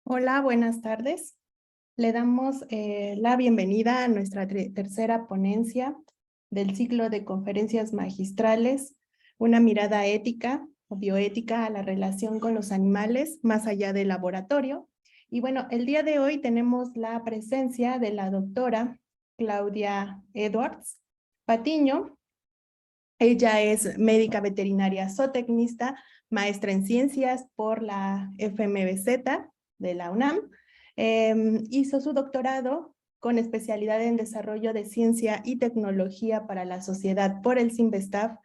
Hola, buenas tardes. Le damos la bienvenida a nuestra tercera ponencia del ciclo de conferencias magistrales, una mirada ética o bioética a la relación con los animales más allá del laboratorio. Y bueno, el día de hoy tenemos la presencia de la doctora Claudia Edwards Patiño. Ella es médica veterinaria zootecnista, maestra en ciencias por la FMBZ de la UNAM. Hizo su doctorado con especialidad en desarrollo de ciencia y tecnología para la sociedad por el CIMBESTAF.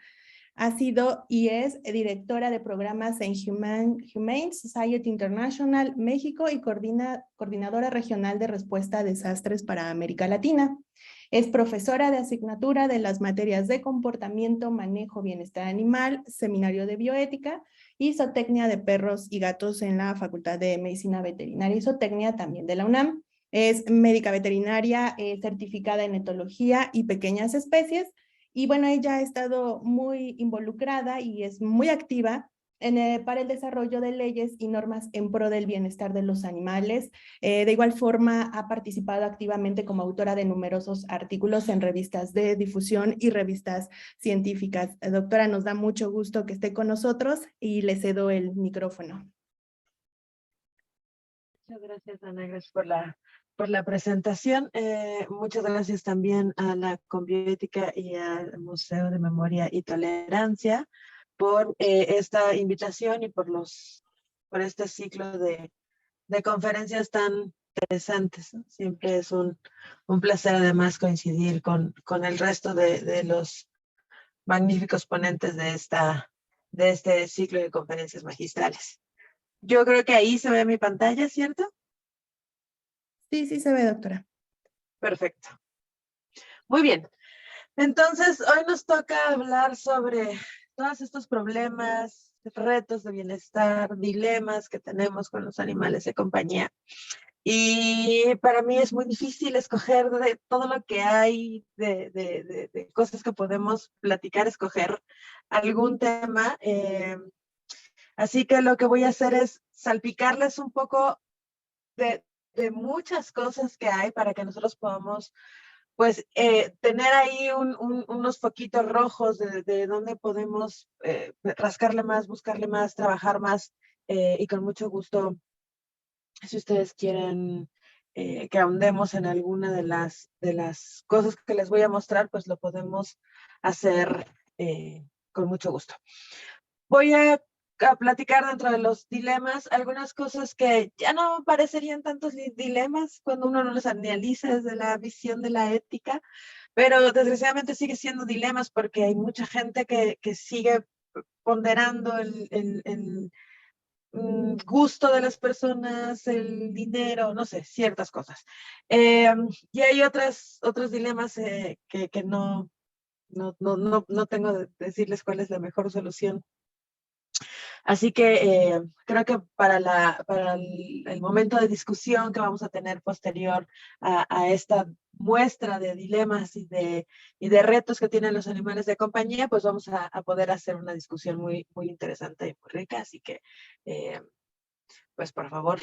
Ha sido y es directora de programas en Humane Society International México y coordinadora regional de respuesta a desastres para América Latina. Es profesora de asignatura de las materias de comportamiento, manejo, bienestar animal, seminario de bioética y zootecnia de perros y gatos en la Facultad de Medicina Veterinaria y Zootecnia también de la UNAM. Es médica veterinaria certificada en etología y pequeñas especies. Y bueno, ella ha estado muy involucrada y es muy activa para el desarrollo de leyes y normas en pro del bienestar de los animales. De igual forma, ha participado activamente como autora de numerosos artículos en revistas de difusión y revistas científicas. Doctora, nos da mucho gusto que esté con nosotros y le cedo el micrófono. Muchas gracias, Ana, gracias por la presentación. Muchas gracias también a la Conbioética y al Museo de Memoria y Tolerancia por esta invitación y por este ciclo de conferencias tan interesantes, ¿no? Siempre es un placer además coincidir con el resto de los magníficos ponentes de este ciclo de conferencias magistrales. Yo creo que ahí se ve mi pantalla, ¿cierto? Sí, sí se ve, doctora. Perfecto. Muy bien. Entonces, hoy nos toca hablar sobre todos estos problemas, retos de bienestar, dilemas que tenemos con los animales de compañía. Y para mí es muy difícil escoger de todo lo que hay, de cosas que podemos platicar, escoger algún tema. Así que lo que voy a hacer es salpicarles un poco de muchas cosas que hay para que nosotros podamos pues tener ahí unos foquitos rojos de dónde podemos rascarle más, buscarle más, trabajar más y con mucho gusto, si ustedes quieren que ahondemos en alguna de las cosas que les voy a mostrar, pues lo podemos hacer con mucho gusto. Voy a platicar dentro de los dilemas algunas cosas que ya no parecerían tantos dilemas cuando uno no los analiza desde la visión de la ética, pero desgraciadamente sigue siendo dilemas porque hay mucha gente que sigue ponderando el gusto de las personas, el dinero, no sé, ciertas cosas. Y hay otros dilemas que no tengo de decirles cuál es la mejor solución. Así que creo que para el momento de discusión que vamos a tener posterior a esta muestra de dilemas y de retos que tienen los animales de compañía, pues vamos a poder hacer una discusión muy, muy interesante y muy rica. Así que, pues por favor,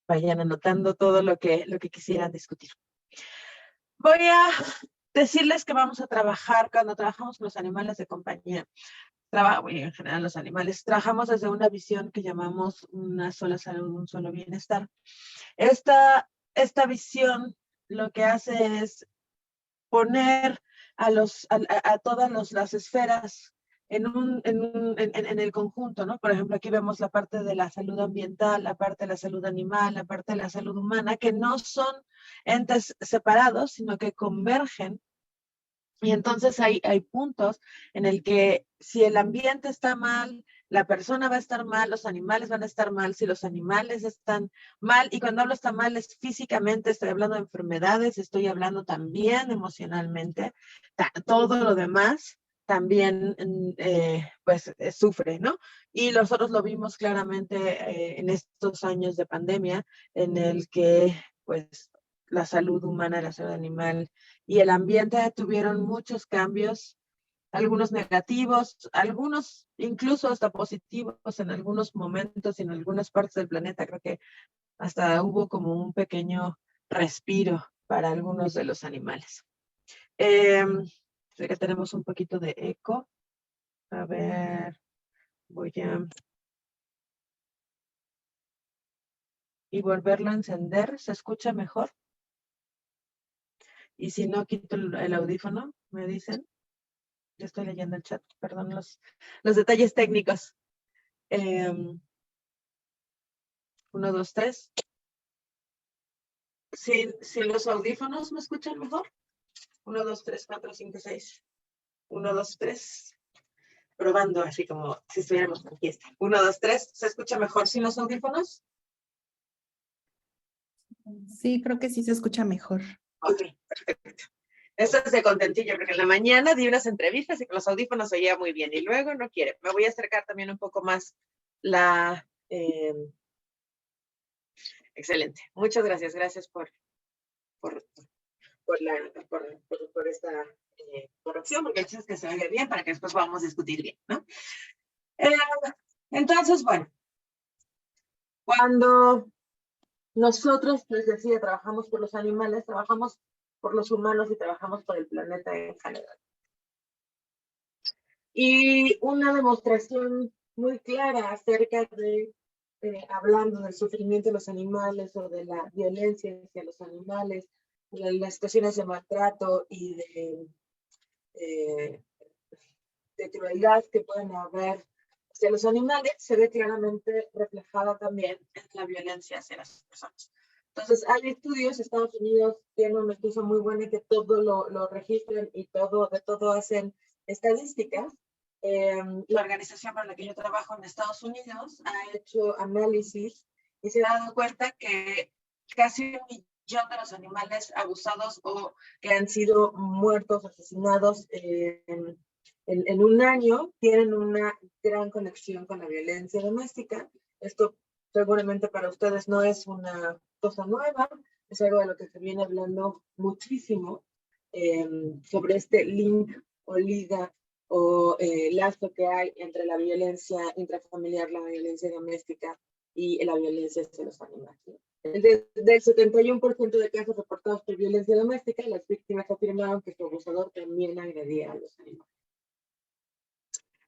vayan anotando todo lo que quisieran discutir. Voy a decirles que vamos a trabajar, cuando trabajamos con los animales de compañía, y en general los animales, trabajamos desde una visión que llamamos una sola salud, un solo bienestar. Esta visión lo que hace es poner a todas las esferas en el conjunto, ¿no? Por ejemplo, aquí vemos la parte de la salud ambiental, la parte de la salud animal, la parte de la salud humana, que no son entes separados, sino que convergen. Y entonces hay puntos en el que si el ambiente está mal, la persona va a estar mal, los animales van a estar mal, si los animales están mal, y cuando hablo está mal es físicamente, estoy hablando de enfermedades, estoy hablando también emocionalmente, todo lo demás también pues sufre, ¿no? Y nosotros lo vimos claramente en estos años de pandemia, en el que pues la salud humana, la salud animal y el ambiente tuvieron muchos cambios, algunos negativos, algunos incluso hasta positivos en algunos momentos y en algunas partes del planeta. Creo que hasta hubo como un pequeño respiro para algunos de los animales. Sé que tenemos un poquito de eco. A ver, voy a... Y volverlo a encender, ¿se escucha mejor? Y si no, quito el audífono, me dicen. Yo estoy leyendo el chat, perdón los detalles técnicos. 1, 2, 3. Si los audífonos me escuchan mejor. 1, 2, 3, 4, 5, 6. 1, 2, 3. Probando, así como si estuviéramos en fiesta. 1, 2, 3. ¿Se escucha mejor sin los audífonos? Sí, creo que sí se escucha mejor. Ok, perfecto. Eso es de contentillo, porque en la mañana di unas entrevistas y con los audífonos se oía muy bien. Y luego no quiere. Me voy a acercar también un poco más la... excelente. Muchas gracias. Gracias por esta corrección, porque el chiste es que se oiga bien para que después podamos discutir bien, ¿no? Entonces, bueno, cuando nosotros, les decía, trabajamos por los animales, trabajamos por los humanos y trabajamos por el planeta en general. Y una demostración muy clara acerca de, hablando del sufrimiento de los animales o de la violencia hacia los animales, de las situaciones de maltrato y de crueldad que pueden haber hacia los animales, se ve claramente reflejada también en la violencia hacia las personas. Entonces, hay estudios, Estados Unidos tiene una estudio muy buena que todo lo registran y de todo hacen estadísticas. La organización para la que yo trabajo en Estados Unidos ha hecho análisis y se ha dado cuenta que casi 1 millón de los animales abusados o que han sido muertos, asesinados en un año tienen una gran conexión con la violencia doméstica. Esto seguramente para ustedes no es una cosa nueva, es algo de lo que se viene hablando muchísimo sobre este link o liga o lazo que hay entre la violencia intrafamiliar, la violencia doméstica y la violencia hacia los animales. Del 71% de casos reportados por violencia doméstica, las víctimas afirmaron que su abusador también agredía a los animales.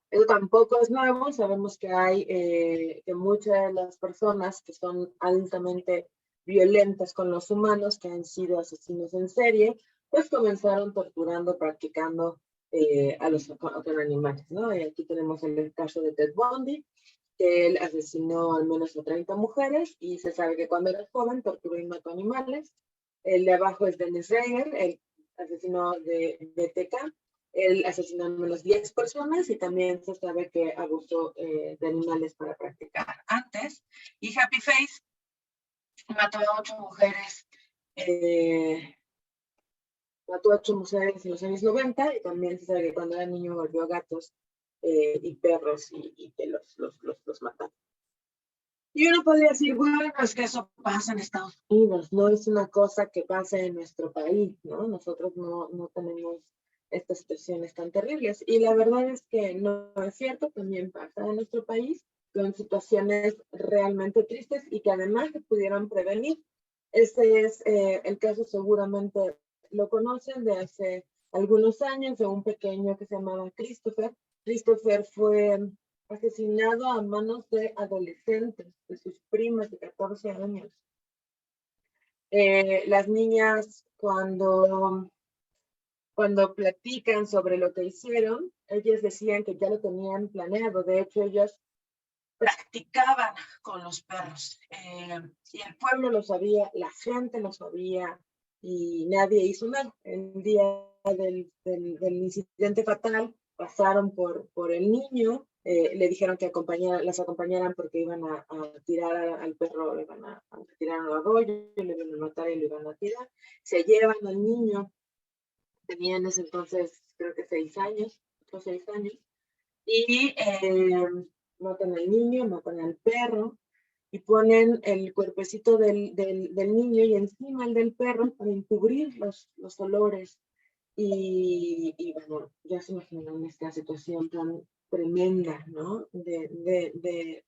Eso tampoco es nuevo, sabemos que hay que muchas de las personas que son altamente violentas con los humanos, que han sido asesinos en serie, pues comenzaron torturando, practicando con animales, ¿no? Y aquí tenemos el caso de Ted Bundy, que él asesinó al menos a 30 mujeres y se sabe que cuando era joven torturó y mató animales. El de abajo es Dennis Rader, el asesino de BTK. Él asesinó al menos 10 personas y también se sabe que abusó de animales para practicar antes. Y Happy Face mató a 8 mujeres. Mató a 8 mujeres en los años 90 y también se sabe que cuando era niño volvió a gatos y perros y que los mataron. Y uno podría decir, bueno, es que eso pasa en Estados Unidos, no es una cosa que pasa en nuestro país, ¿no? Nosotros no tenemos estas situaciones tan terribles. Y la verdad es que no es cierto, también pasa en nuestro país, con situaciones realmente tristes y que además se pudieran prevenir. Este es el caso, seguramente lo conocen, de hace algunos años, de un pequeño que se llamaba Christopher. Christopher fue asesinado a manos de adolescentes, de sus primas de 14 años. Las niñas cuando platican sobre lo que hicieron, ellas decían que ya lo tenían planeado. De hecho, ellas practicaban con los perros. Y el pueblo lo sabía, la gente lo sabía y nadie hizo nada. El día del incidente fatal pasaron por el niño, le dijeron que las acompañaran porque iban a tirar al perro, le iban a tirar al arroyo, le iban a matar y le iban a tirar. Se llevan al niño, tenía en ese entonces creo que 6 años, 6 años, y matan al niño, matan al perro y ponen el cuerpecito del niño y encima el del perro para encubrir los olores. Y bueno, ya se imaginan esta situación tan tremenda, ¿no? De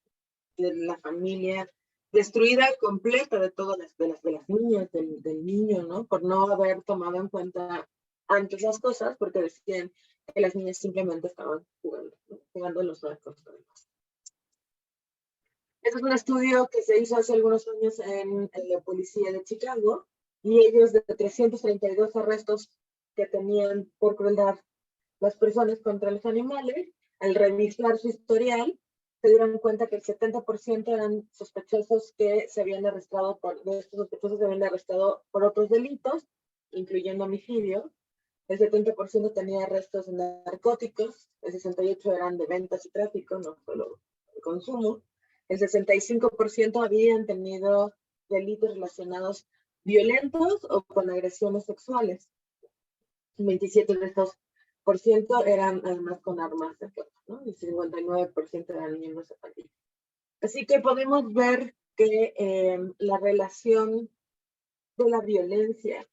la familia destruida completa de todas de las niñas, del niño, ¿no? Por no haber tomado en cuenta antes las cosas, porque decían que las niñas simplemente estaban jugando, ¿no? Jugando en los barcos. Este es un estudio que se hizo hace algunos años en la policía de Chicago, y ellos, de 332 arrestos que tenían por crueldad las personas contra los animales, al revisar su historial, se dieron cuenta que el 70% eran sospechosos que se habían arrestado de estos sospechosos se habían arrestado por otros delitos, incluyendo homicidio. El 70% tenía arrestos de narcóticos, el 68% eran de ventas y tráfico, no solo de consumo. El 65% habían tenido delitos relacionados violentos o con agresiones sexuales. 27 de estos por ciento eran además con armas de fuego, ¿no? Y 59% eran miembros de pandilla. Así que podemos ver que la relación de la violencia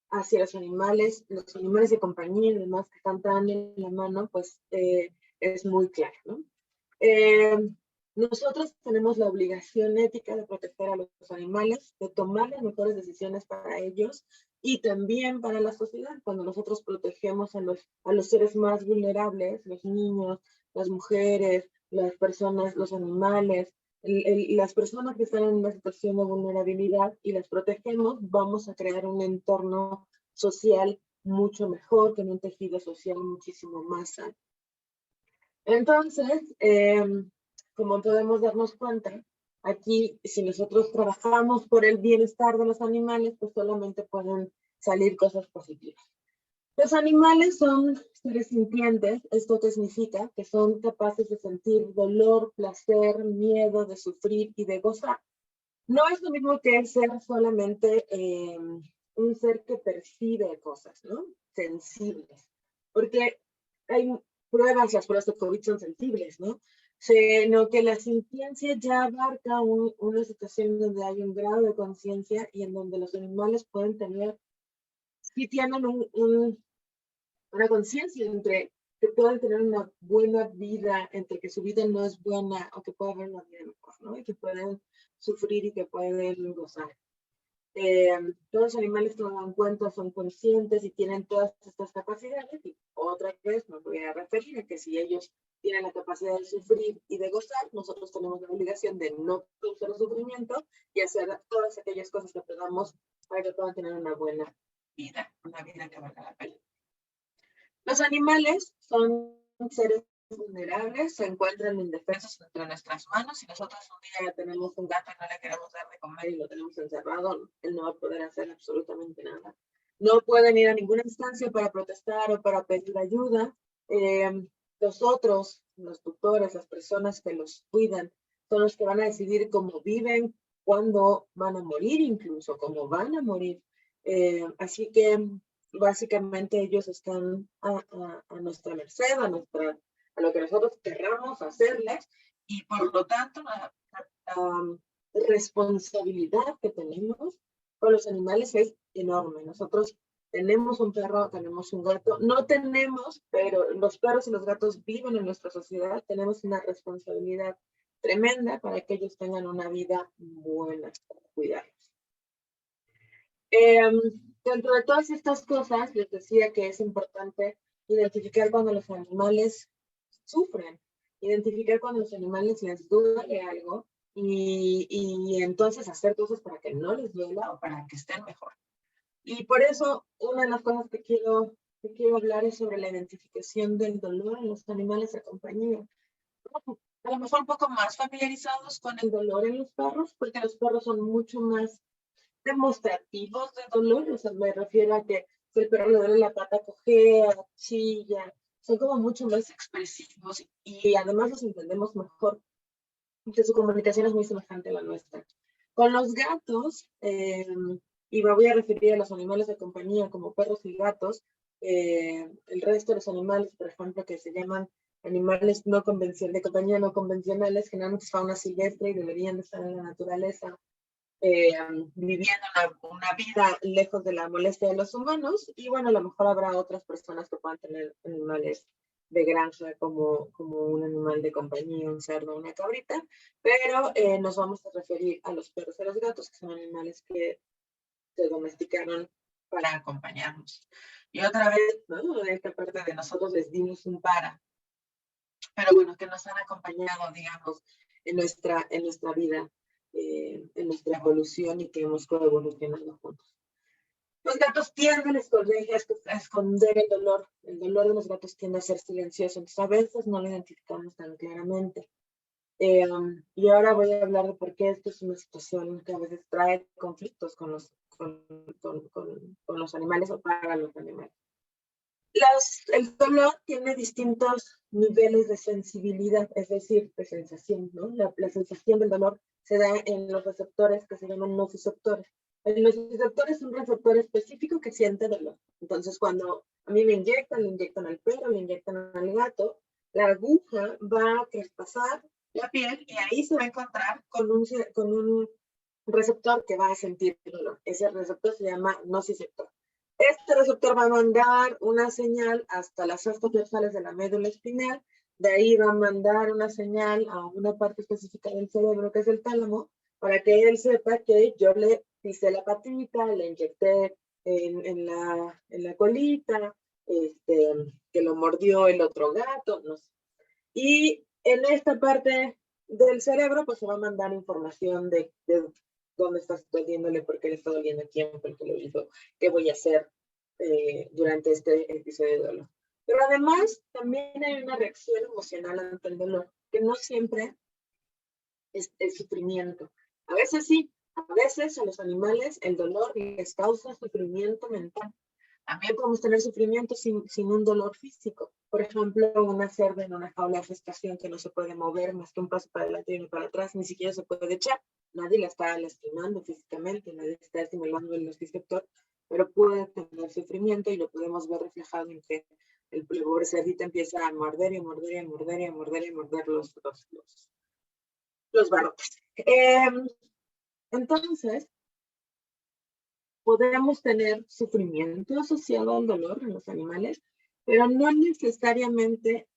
hacia los animales de compañía y demás que están tan en la mano, pues es muy clara, ¿no? Nosotros tenemos la obligación ética de proteger a los animales, de tomar las mejores decisiones para ellos y también para la sociedad. Cuando nosotros protegemos a los seres más vulnerables, los niños, las mujeres, las personas, los animales, las personas que están en una situación de vulnerabilidad y las protegemos, vamos a crear un entorno social mucho mejor, con un tejido social muchísimo más sano. Entonces, como podemos darnos cuenta, aquí, si nosotros trabajamos por el bienestar de los animales, pues solamente pueden salir cosas positivas. Los animales son seres sintientes. ¿Esto qué significa? Que son capaces de sentir dolor, placer, miedo, de sufrir y de gozar. No es lo mismo que el ser solamente un ser que percibe cosas, ¿no? Sensibles. Porque hay las pruebas de COVID son sensibles, ¿no? Sino que la sintiencia ya abarca una situación donde hay un grado de conciencia y en donde los animales pueden tener, sí tienen una conciencia entre que pueden tener una buena vida, entre que su vida no es buena o que pueden haber una vida mejor, ¿no? Y que pueden sufrir y que pueden gozar. Todos los animales que dan cuenta son conscientes y tienen todas estas capacidades, y otra vez me voy a referir a que si ellos tienen la capacidad de sufrir y de gozar, nosotros tenemos la obligación de no causar sufrimiento y hacer todas aquellas cosas que podamos para que puedan tener una buena vida, una vida que valga la pena. Los animales son seres vulnerables, se encuentran indefensos entre nuestras manos. Si nosotros un día tenemos un gato y no le queremos dar de comer y lo tenemos encerrado, él no va a poder hacer absolutamente nada. No pueden ir a ninguna instancia para protestar o para pedir ayuda. Los tutores, las personas que los cuidan, son los que van a decidir cómo viven, cuándo van a morir, incluso cómo van a morir. Así que básicamente ellos están a nuestra merced, a lo que nosotros querramos hacerles, y por lo tanto la responsabilidad que tenemos con los animales es enorme. Nosotros tenemos un perro, tenemos un gato, no tenemos, pero los perros y los gatos viven en nuestra sociedad, tenemos una responsabilidad tremenda para que ellos tengan una vida buena, para cuidarlos. Dentro de todas estas cosas, les decía que es importante identificar cuando los animales sufren, identificar cuando los animales les duele algo y entonces hacer cosas para que no les duela o para que estén mejor. Y por eso, una de las cosas que quiero hablar es sobre la identificación del dolor en los animales de compañía. A lo mejor un poco más familiarizados con el dolor en los perros, porque los perros son mucho más demostrativos de dolor. O sea, me refiero a que si el perro le duele la pata, cojea, chilla, son como mucho más expresivos y además los entendemos mejor, porque su comunicación es muy semejante a la nuestra. Con los gatos, y me voy a referir a los animales de compañía como perros y gatos, el resto de los animales, por ejemplo, que se llaman animales no convencionales, de compañía no convencionales, generalmente es fauna silvestre y deberían estar en la naturaleza, viviendo una vida lejos de la molestia de los humanos, y bueno, a lo mejor habrá otras personas que puedan tener animales de granja como un animal de compañía, un cerdo, una cabrita, pero nos vamos a referir a los perros y a los gatos, que son animales que se domesticaron para acompañarnos. Y otra vez, ¿no? De esta parte de nosotros les dimos un para, pero bueno, que nos han acompañado, digamos, en nuestra vida, en nuestra evolución y que hemos coevolucionado juntos. Los gatos tienden a esconder el dolor. El dolor de los gatos tiende a ser silencioso, entonces a veces no lo identificamos tan claramente. Y ahora voy a hablar de por qué esto es una situación que a veces trae conflictos con los animales o para los animales. El dolor tiene distintos niveles de sensibilidad, es decir, de sensación, ¿no? La sensación del dolor se da en los receptores que se llaman nociceptores. El nociceptor es un receptor específico que siente dolor. Entonces, cuando a mí me le inyectan al perro, le inyectan al gato, la aguja va a traspasar la piel y ahí se va a encontrar con un receptor que va a sentir dolor. Ese receptor se llama nociceptor. Este receptor va a mandar una señal hasta las astas dorsales de la médula espinal, de ahí va a mandar una señal a una parte específica del cerebro, que es el tálamo, para que él sepa que yo le pisé la patita, le inyecté en la colita, que lo mordió el otro gato, no sé. Y en esta parte del cerebro, pues se va a mandar información de dónde estás doliéndole, por qué le está doliendo, quién fue el que lo hizo, qué voy a hacer durante este episodio de dolor. Pero además, también hay una reacción emocional ante el dolor, que no siempre es sufrimiento. A veces sí, a veces a los animales el dolor les causa sufrimiento mental. También podemos tener sufrimiento sin un dolor físico. Por ejemplo, una cerda en una jaula de gestación que no se puede mover más que un paso para adelante y uno para atrás, ni siquiera se puede echar. Nadie la está lastimando físicamente, nadie está estimulando el nociceptor, pero puede tener sufrimiento y lo podemos ver reflejado en que el pobre cerdito empieza a morder y a morder y a morder y a morder y a morder los barrotes. Entonces, podemos tener sufrimiento asociado al dolor en los animales, pero no necesariamente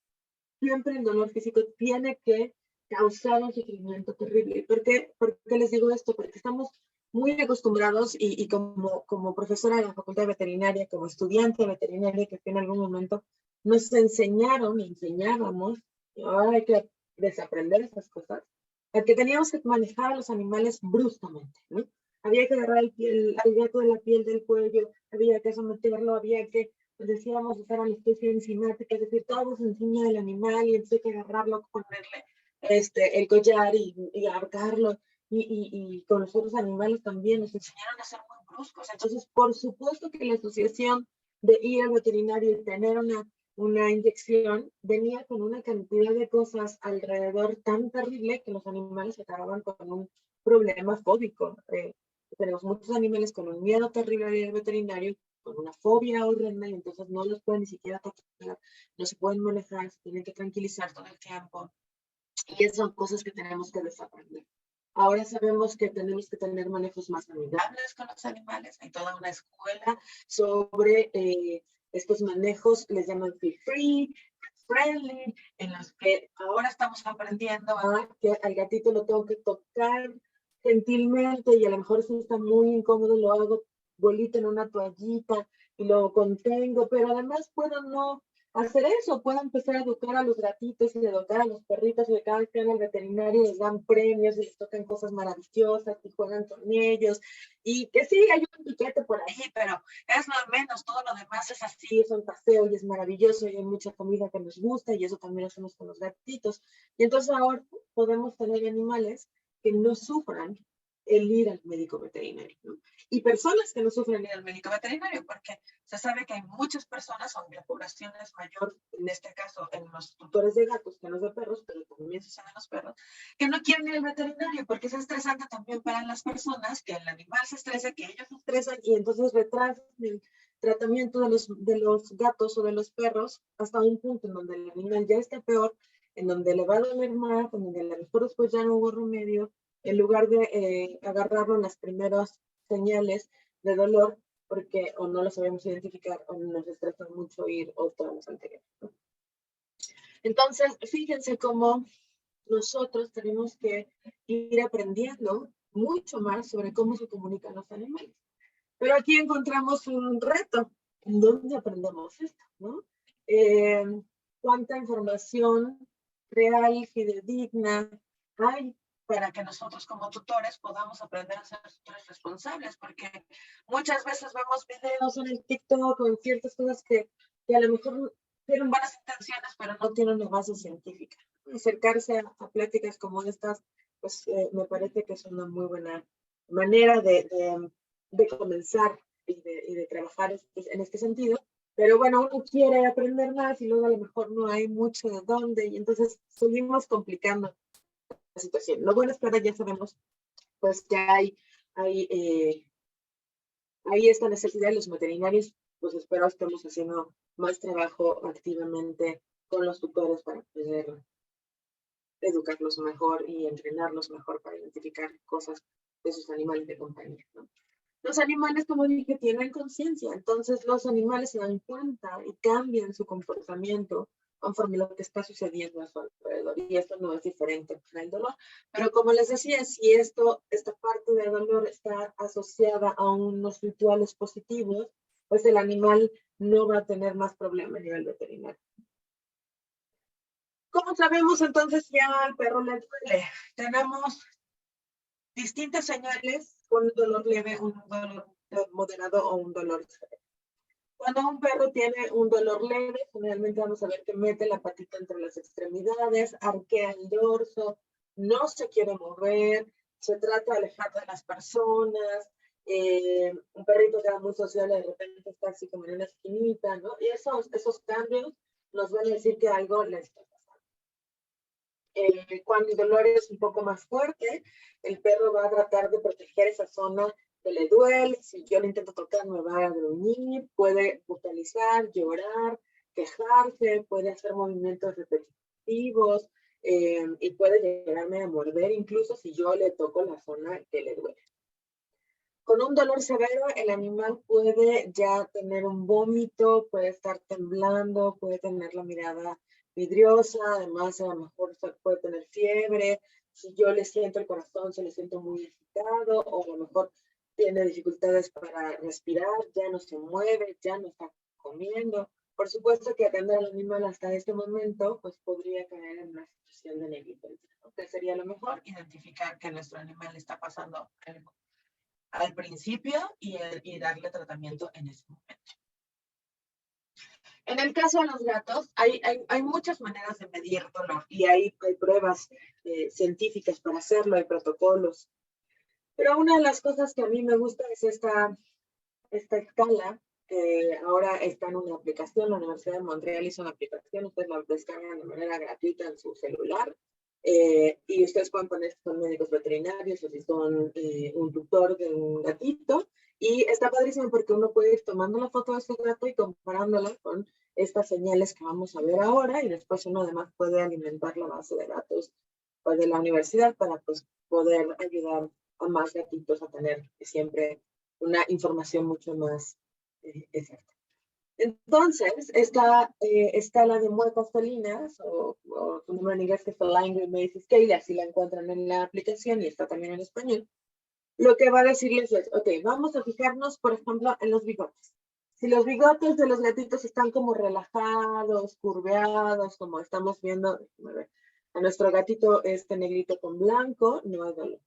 siempre el dolor físico tiene que causar un sufrimiento terrible. ¿Por qué les digo esto? Porque estamos muy acostumbrados y como profesora de la Facultad de Veterinaria, como estudiante de veterinaria que en algún momento nos enseñábamos, y ahora hay que desaprender estas cosas, a que teníamos que manejar a los animales bruscamente, ¿no? Había que agarrar al gato de la piel del cuello, había que someterlo, había que, decíamos, usar anestesia enzimática, es decir, todo se enseña del animal y entonces hay que agarrarlo, ponerle el collar y ahorcarlo. Y con los otros animales también nos enseñaron a ser muy bruscos. Entonces, por supuesto que la asociación de ir al veterinario y tener una inyección venía con una cantidad de cosas alrededor tan terrible que los animales acababan con un problema fóbico. Tenemos muchos animales con un miedo terrible al veterinario, con una fobia horrenda, y entonces no los pueden ni siquiera tocar, no se pueden manejar, se tienen que tranquilizar todo el tiempo. Y esas son cosas que tenemos que desaprender. Ahora sabemos que tenemos que tener manejos más amigables con los animales. Hay toda una escuela sobre estos manejos, les llaman feel free, friendly, en los que ahora estamos aprendiendo a que al gatito lo tengo que tocar gentilmente y a lo mejor si está muy incómodo lo hago bolita en una toallita y lo contengo, pero además puedo no hacer eso, puedo empezar a educar a los gatitos y educar a los perritos y de cada vez que van al veterinario les dan premios y les tocan cosas maravillosas y juegan con ellos y que sí, hay un piquete por ahí, pero es lo de menos, todo lo demás es así, es un paseo y es maravilloso y hay mucha comida que nos gusta y eso también lo hacemos con los gatitos. Y entonces ahora podemos tener animales que no sufran el ir al médico veterinario, ¿no? Y personas que no sufren ir al médico veterinario, porque se sabe que hay muchas personas, aunque la población es mayor, en este caso en los tutores de gatos que no de perros, pero también sucede en los perros, que no quieren ir al veterinario porque es estresante también para las personas, que el animal se estresa, que ellos se estresan y entonces retrasan el tratamiento de los gatos o de los perros hasta un punto en donde el animal ya está peor, en donde le va a doler más, en donde a lo mejor después ya no hubo remedio, en lugar de agarrarlo en las primeras señales de dolor, porque o no lo sabemos identificar o nos estresa mucho ir o todas las anteriores, ¿no? Entonces, fíjense cómo nosotros tenemos que ir aprendiendo mucho más sobre cómo se comunican los animales. Pero aquí encontramos un reto. ¿En dónde aprendemos esto? ¿No? ¿Cuánta información real, fidedigna hay para que nosotros como tutores podamos aprender a ser tutores responsables? Porque muchas veces vemos videos en el TikTok o en ciertas cosas que a lo mejor tienen buenas intenciones, pero no tienen una base científica. Acercarse a pláticas como estas, pues me parece que es una muy buena manera de comenzar y de trabajar en este sentido. Pero bueno, uno quiere aprender más y luego a lo mejor no hay mucho de dónde y entonces seguimos complicando la situación. Lo bueno es que ahora ya sabemos, pues ya hay esta necesidad de los veterinarios, pues espero estemos haciendo más trabajo activamente con los tutores para poder educarlos mejor y entrenarlos mejor para identificar cosas de sus animales de compañía, ¿no? Los animales, como dije, tienen conciencia, entonces los animales se dan cuenta y cambian su comportamiento conforme lo que está sucediendo a su alrededor. Y esto no es diferente con el dolor. Pero como les decía, si esta parte del dolor está asociada a unos rituales positivos, pues el animal no va a tener más problemas a nivel veterinario. ¿Cómo sabemos entonces ya al perro le duele? Tenemos distintas señales con un dolor leve, un dolor moderado o un dolor severo. Cuando un perro tiene un dolor leve, generalmente vamos a ver que mete la patita entre las extremidades, arquea el dorso, no se quiere mover, se trata de alejar de las personas, un perrito que era muy sociable de repente está así como en una esquinita, ¿no? Y esos cambios nos van a decir que algo le está pasando. Cuando el dolor es un poco más fuerte, el perro va a tratar de proteger esa zona que le duele. Si yo le intento tocar, me va a gruñir, puede vocalizar, llorar, quejarse, puede hacer movimientos repetitivos y puede llegarme a morder incluso si yo le toco la zona que le duele. Con un dolor severo, el animal puede ya tener un vómito, puede estar temblando, puede tener la mirada vidriosa, además a lo mejor puede tener fiebre. Si yo le siento el corazón, se le siento muy agitado, o a lo mejor tiene dificultades para respirar, ya no se mueve, ya no está comiendo. Por supuesto que atender al animal hasta este momento, pues podría caer en una situación de negligencia, ¿no? Que sería lo mejor identificar que nuestro animal está pasando algo al principio y darle tratamiento en ese momento. En el caso de los gatos, hay muchas maneras de medir dolor y hay pruebas científicas para hacerlo, hay protocolos. Pero una de las cosas que a mí me gusta es esta escala que ahora está en una aplicación. La Universidad de Montreal hizo una aplicación, ustedes la descargan de manera gratuita en su celular. Y ustedes pueden poner si son médicos veterinarios o si son un tutor de un gatito. Y está padrísimo porque uno puede ir tomando la foto de su gato y comparándola con estas señales que vamos a ver ahora. Y después uno además puede alimentar la base de datos pues, de la universidad para pues, poder ayudar a más gatitos a tener siempre una información mucho más exacta. Entonces, esta escala de muecas felinas, o su nombre en inglés que es Feline Grimace Scale, así la encuentran en la aplicación y está también en español, lo que va a decirles es, ok, vamos a fijarnos, por ejemplo, en los bigotes. Si los bigotes de los gatitos están como relajados, curveados, como estamos viendo, a nuestro gatito este negrito con blanco, no hay dolor.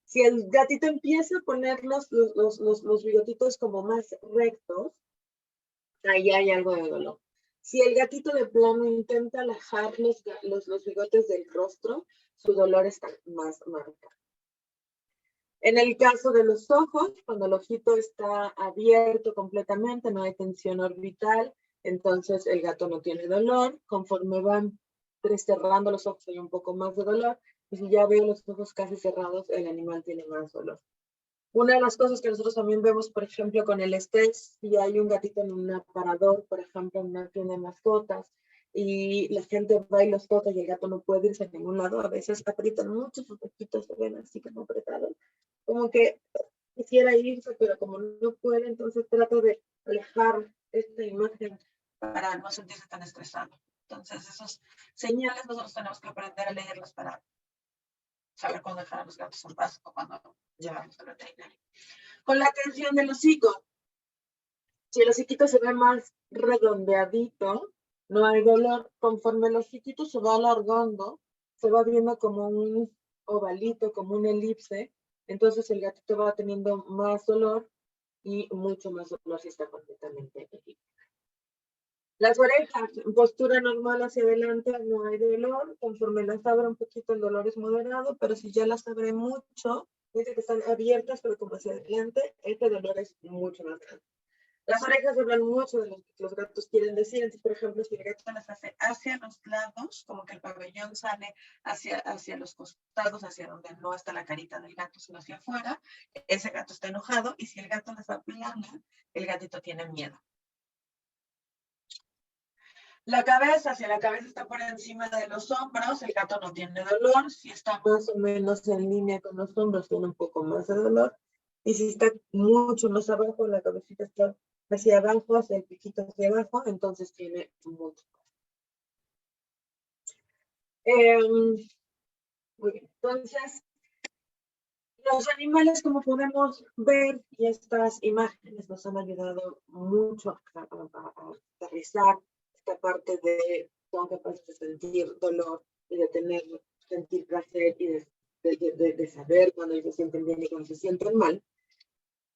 Si el gatito empieza a poner los bigotitos como más rectos, ahí hay algo de dolor. Si el gatito de plano intenta alejar los bigotes del rostro, su dolor está más marcado. En el caso de los ojos, cuando el ojito está abierto completamente, no hay tensión orbital, entonces el gato no tiene dolor. Conforme van cerrando los ojos hay un poco más de dolor. Y si ya veo los ojos casi cerrados, el animal tiene más dolor. Una de las cosas que nosotros también vemos, por ejemplo, con el estrés, si hay un gatito en un aparador, por ejemplo, en una tienda de mascotas, y la gente va y los toca y el gato no puede irse a ningún lado, a veces aprietan mucho sus ojitos, se ven así como apretados, como que quisiera irse, pero como no puede, entonces trato de alejar esta imagen para no sentirse tan estresado. Entonces, esos señales nosotros tenemos que aprender a leerlos para saber cuándo dejar a los gatos en paz o cuándo llevarlos al veterinario. Con la tensión del hocico, si el hociquito se ve más redondeadito, no hay dolor. Conforme el hociquito se va alargando, se va viendo como un ovalito, como una elipse. Entonces el gatito va teniendo más dolor y mucho más dolor si está completamente elíptico. Las orejas, postura normal hacia adelante, no hay dolor. Conforme las abre un poquito, el dolor es moderado, pero si ya las abre mucho, dice que están abiertas, pero como hacia adelante, este dolor es mucho más grande. Las orejas hablan mucho de lo que los gatos quieren decir. Entonces, por ejemplo, si el gato las hace hacia los lados, como que el pabellón sale hacia los costados, hacia donde no está la carita del gato, sino hacia afuera, ese gato está enojado. Y si el gato las aplana, el gatito tiene miedo. La cabeza, si la cabeza está por encima de los hombros, el gato no tiene dolor. Si está más o menos en línea con los hombros, tiene un poco más de dolor. Y si está mucho más abajo, la cabecita está hacia abajo, hacia el piquito hacia abajo, entonces tiene mucho. Muy bien, entonces, los animales, como podemos ver, y estas imágenes nos han ayudado mucho a aterrizar esta parte de son capaces de sentir dolor y de sentir placer y de saber cuando ellos se sienten bien y cuando se sienten mal.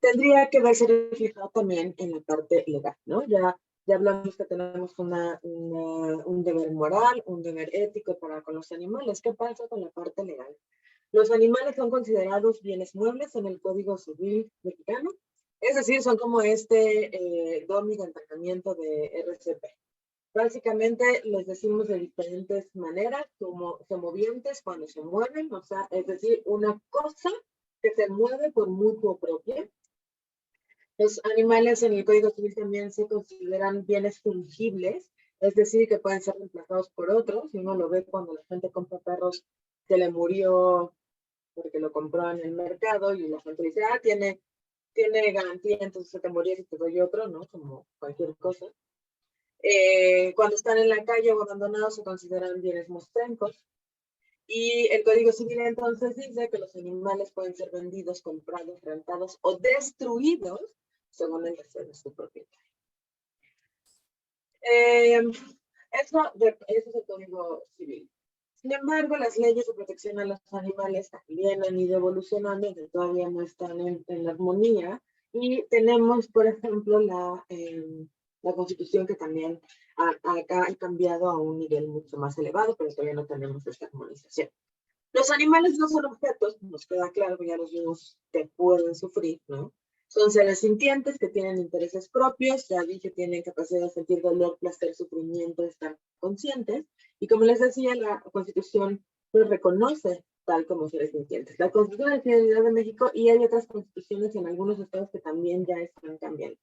Tendría que verse reflejado también en la parte legal, ¿no? Ya hablamos que tenemos un deber moral, un deber ético para con los animales. ¿Qué pasa con la parte legal? Los animales son considerados bienes muebles en el Código Civil mexicano, es decir, son como DOMI de entrenamiento de RCP. Básicamente les decimos de diferentes maneras, como semovientes cuando se mueven, o sea, es decir, una cosa que se mueve por mutuo propio. Los animales en el Código Civil también se consideran bienes fungibles, es decir, que pueden ser reemplazados por otros. Si uno lo ve cuando la gente compra perros, se le murió porque lo compró en el mercado y la gente dice, tiene garantía, entonces se te murió y te doy otro, ¿no? Como cualquier cosa. Cuando están en la calle o abandonados se consideran bienes mostrencos. Y el Código Civil entonces dice que los animales pueden ser vendidos, comprados, rentados o destruidos según el deseo de su propietario. Eso es el Código Civil. Sin embargo, las leyes de protección a los animales también han ido evolucionando y todavía no están en armonía. Y tenemos, por ejemplo, la Constitución que también acá ha cambiado a un nivel mucho más elevado, pero todavía no tenemos esta armonización. Los animales no son objetos, nos queda claro, ya los vimos que pueden sufrir, ¿no? Son seres sintientes que tienen intereses propios, ya dije, tienen capacidad de sentir dolor, placer, sufrimiento, estar conscientes. Y como les decía, la Constitución los reconoce tal como seres sintientes. La Constitución de la Ciudad de México y hay otras constituciones en algunos estados que también ya están cambiando.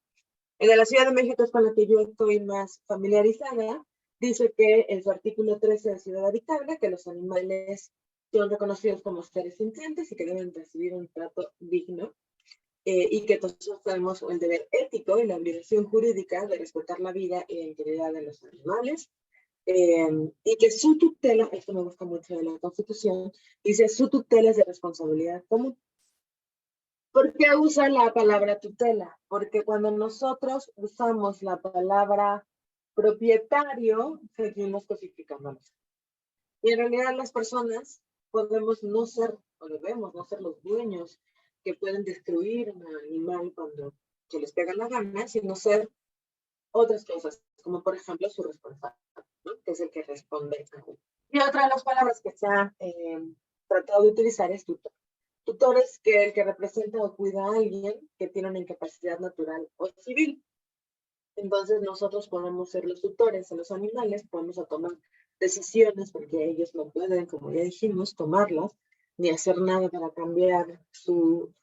En la Ciudad de México es con la que yo estoy más familiarizada. Dice que en su artículo 13 de Ciudad Habitable que los animales son reconocidos como seres sintientes y que deben recibir un trato digno. Y que todos tenemos el deber ético y la obligación jurídica de respetar la vida y la integridad de los animales, y que su tutela, esto me gusta mucho de la Constitución, dice su tutela es de responsabilidad común. ¿Por qué usa la palabra tutela? Porque cuando nosotros usamos la palabra propietario, seguimos cosificándonos. Y en realidad las personas podemos no ser, o debemos no ser los dueños que pueden destruir un animal cuando se les pega la gana, sino ser otras cosas, como por ejemplo su responsable, ¿no? Que es el que responde. Y otra de las palabras que se ha tratado de utilizar es tutor. Tutor es el que representa o cuida a alguien que tiene una incapacidad natural o civil. Entonces nosotros podemos ser los tutores de los animales, podemos tomar decisiones porque ellos no pueden, como ya dijimos, tomarlas, ni hacer nada para cambiar su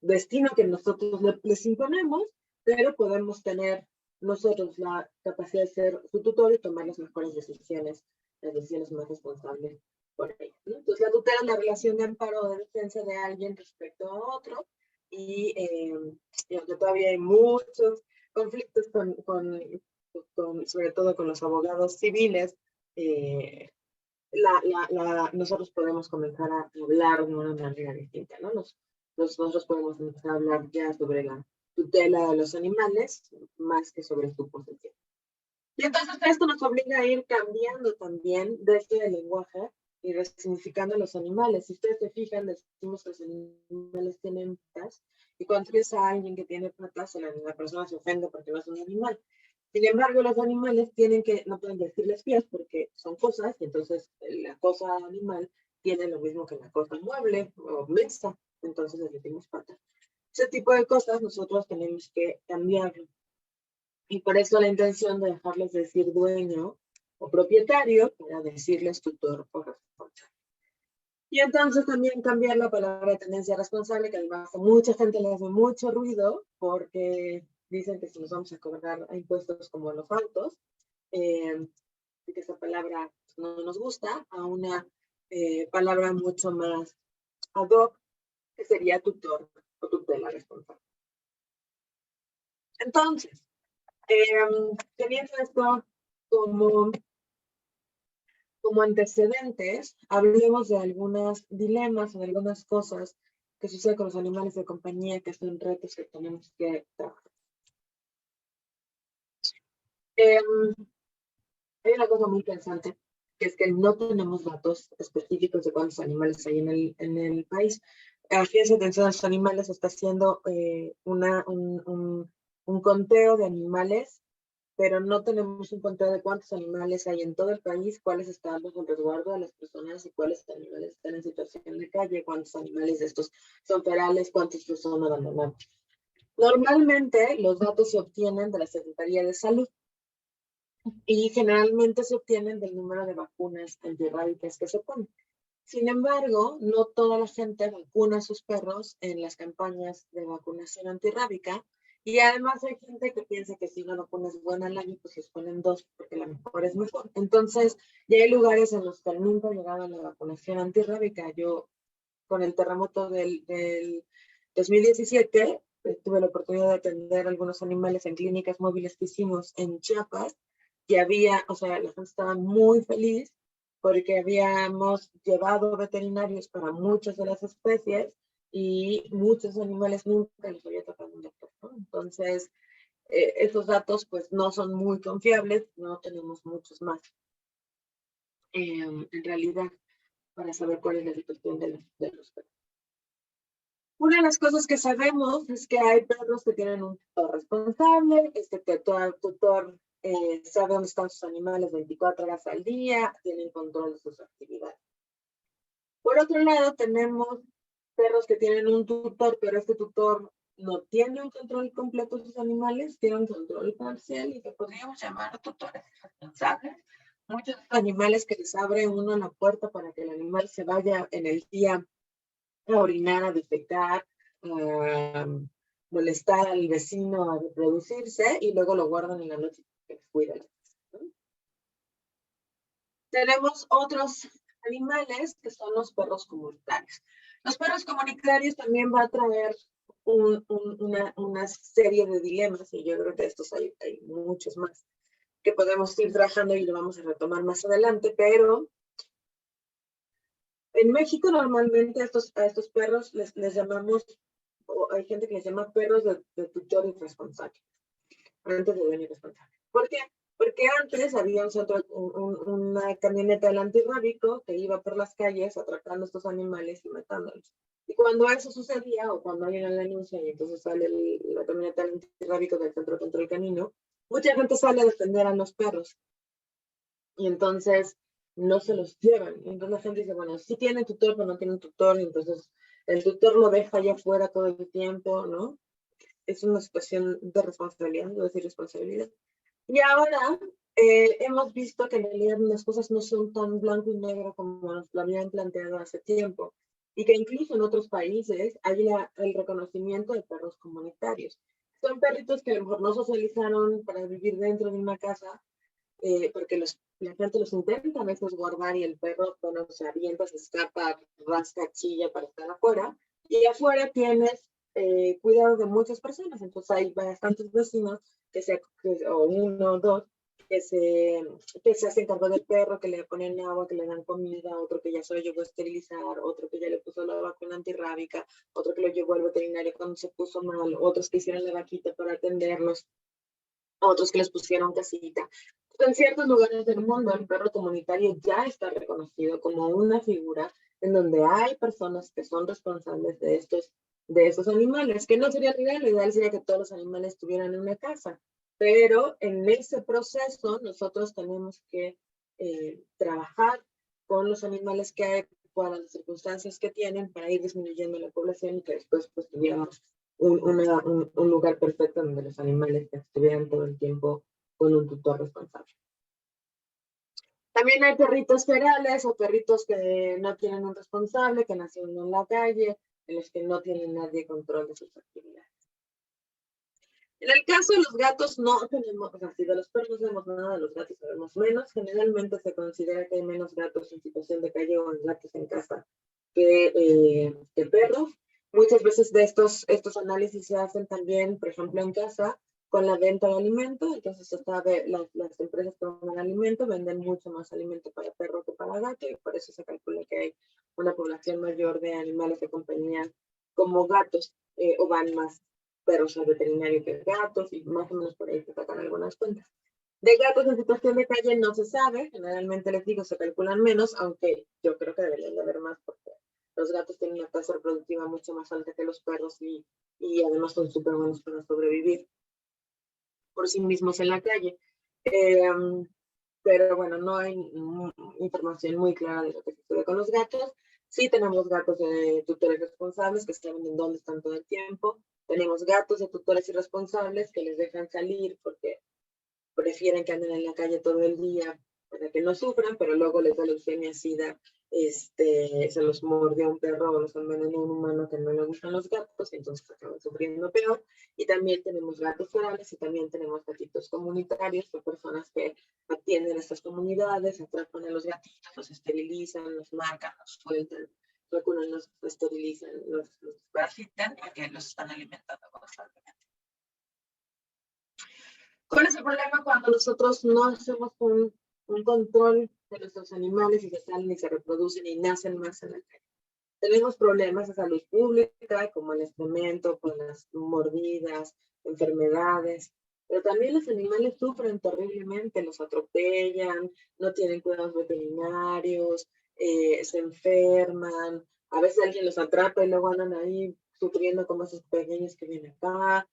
destino que nosotros les imponemos, pero podemos tener nosotros la capacidad de ser su tutor y tomar las mejores decisiones, las decisiones más responsables por ellos, ¿no? Entonces la tutela es la relación de amparo o de defensa de alguien respecto a otro, y aunque todavía hay muchos conflictos con sobre todo con los abogados civiles, nosotros podemos comenzar a hablar de una manera distinta, ¿no? Nosotros podemos empezar a hablar ya sobre la tutela de los animales, más que sobre su posesión. Y entonces esto nos obliga a ir cambiando también desde el lenguaje y resignificando los animales. Si ustedes se fijan, decimos que los animales tienen patas, y cuando piensa a alguien que tiene patas, la persona se ofende porque no es un animal. Sin embargo, los animales no pueden decirles pies porque son cosas, y entonces la cosa animal tiene lo mismo que la cosa mueble o mesa, entonces les decimos patas. Ese tipo de cosas nosotros tenemos que cambiarlo. Y por eso la intención de dejarles decir dueño o propietario para decirles tutor o responsable. Y entonces también cambiar la palabra de tenencia responsable, que además a mucha gente le hace mucho ruido porque dicen que si nos vamos a cobrar impuestos como los autos, y que esa palabra no nos gusta, a una palabra mucho más ad hoc, que sería tutor o tutela responsable. Entonces, teniendo esto como antecedentes, hablemos de algunos dilemas o de algunas cosas que suceden con los animales de compañía, que son retos que tenemos que trabajar. Hay una cosa muy interesante, que es que no tenemos datos específicos de cuántos animales hay en el país. Fíjense, atención a los animales, está haciendo un conteo de animales, pero no tenemos un conteo de cuántos animales hay en todo el país, cuáles están en resguardo de las personas y cuáles animales están en situación de calle, cuántos animales de estos son ferales, cuántos son abandonados. Normalmente los datos se obtienen de la Secretaría de Salud y generalmente se obtienen del número de vacunas antirrábicas que se ponen. Sin embargo, no toda la gente vacuna a sus perros en las campañas de vacunación antirrábica. Y además hay gente que piensa que si una vacuna es buena al año, pues les ponen 2 porque la mejor es mejor. Entonces, ya hay lugares en los que nunca ha llegado la vacunación antirrábica. Yo, con el terremoto del 2017, tuve la oportunidad de atender algunos animales en clínicas móviles que hicimos en Chiapas. Y había, o sea, la gente estaba muy feliz porque habíamos llevado veterinarios para muchas de las especies y muchos animales nunca les había tocado un doctor, ¿no? Entonces, esos datos pues no son muy confiables, no tenemos muchos más en realidad para saber cuál es la situación de los perros. Una de las cosas que sabemos es que hay perros que tienen un tutor responsable, este tutor sabe dónde están sus animales 24 horas al día, tienen control de sus actividades. Por otro lado, tenemos perros que tienen un tutor, pero este tutor no tiene un control completo de sus animales, tiene un control parcial y que podríamos llamar tutores irresponsables. Muchos animales que les abre uno la puerta para que el animal se vaya en el día a orinar, a defecar, a molestar al vecino, a reproducirse y luego lo guardan en la noche que cuida. ¿No? Tenemos otros animales que son los perros comunitarios. Los perros comunitarios también va a traer una serie de dilemas y yo creo que estos hay muchos más que podemos ir trabajando y lo vamos a retomar más adelante, pero en México normalmente a estos perros les llamamos, o hay gente que les llama perros de tutor irresponsable, antes de dueño irresponsable. ¿Por qué? Porque antes había una camioneta del antirrábico que iba por las calles atracando a estos animales y matándolos. Y cuando eso sucedía, o cuando alguien la anuncia y entonces sale la camioneta del antirrábico del centro control canino, mucha gente sale a defender a los perros. Y entonces no se los llevan. Y entonces la gente dice, bueno, sí tienen tutor, pero no tienen tutor, y entonces el tutor lo deja allá afuera todo el tiempo, ¿no? Es una situación de responsabilidad, no es irresponsabilidad. Y ahora hemos visto que en realidad las cosas no son tan blanco y negro como nos lo habían planteado hace tiempo. Y que incluso en otros países hay el reconocimiento de perros comunitarios. Son perritos que a lo mejor no socializaron para vivir dentro de una casa, porque la gente los intenta a veces guardar y el perro, bueno, se avienta, se escapa, rasca, chilla para estar afuera. Y afuera tienes cuidado de muchas personas, entonces hay bastantes vecinos o uno o dos que se hacen cargo del perro, que le ponen agua, que le dan comida, otro que ya se lo llevó a esterilizar, otro que ya le puso la vacuna antirrábica, otro que lo llevó al veterinario cuando se puso mal, otros que hicieron la vaquita para atenderlos, otros que les pusieron casita. En ciertos lugares del mundo, el perro comunitario ya está reconocido como una figura en donde hay personas que son responsables de estos animales, que no sería lo ideal sería que todos los animales tuvieran una casa, pero en ese proceso nosotros tenemos que trabajar con los animales que hay para las circunstancias que tienen para ir disminuyendo la población y que después pues tuviéramos un lugar perfecto donde los animales estuvieran todo el tiempo con un tutor responsable. También hay perritos ferales o perritos que no tienen un responsable, que nacieron en la calle, en los que no tienen nadie control de sus actividades. En el caso de los gatos no tenemos, o sea, si de los perros no vemos nada, de los gatos sabemos menos. Generalmente se considera que hay menos gatos en situación de calle o gatos en casa que perros. Muchas veces de estos análisis se hacen también, por ejemplo, en casa, con la venta de alimento. Entonces, las empresas que venden alimento venden mucho más alimento para perro que para gato, y por eso se calcula que hay una población mayor de animales de compañía como gatos, o van más perros al veterinario que gatos, y más o menos por ahí se sacan algunas cuentas. De gatos en situación de calle no se sabe, generalmente les digo se calculan menos, aunque yo creo que deberían de haber más porque los gatos tienen una tasa reproductiva mucho más alta que los perros y además son súper buenos para sobrevivir por sí mismos en la calle. Pero bueno, no hay información muy clara de lo que sucede con los gatos. Sí tenemos gatos de tutores responsables que saben en dónde están todo el tiempo. Tenemos gatos de tutores irresponsables que les dejan salir porque prefieren que anden en la calle todo el día para que no sufran, pero luego les da leucemia, sida, se los mordió un perro o los envenenó un humano que no le gustan los gatos, entonces acaban sufriendo peor. Y también tenemos gatos ferales y también tenemos gatitos comunitarios, de personas que atienden a estas comunidades, atrapan a los gatitos, los esterilizan, los marcan, los sueltan, vacunan, los esterilizan, los parasitan porque los están alimentando constantemente. ¿Cuál es el problema cuando nosotros no hacemos un control de nuestros animales y se salen y se reproducen y nacen más en la calle? Tenemos problemas de salud pública, como el excremento, con las mordidas, enfermedades, pero también los animales sufren terriblemente, los atropellan, no tienen cuidados veterinarios, se enferman, a veces alguien los atrapa y luego andan ahí sufriendo como esos pequeños que vienen acá.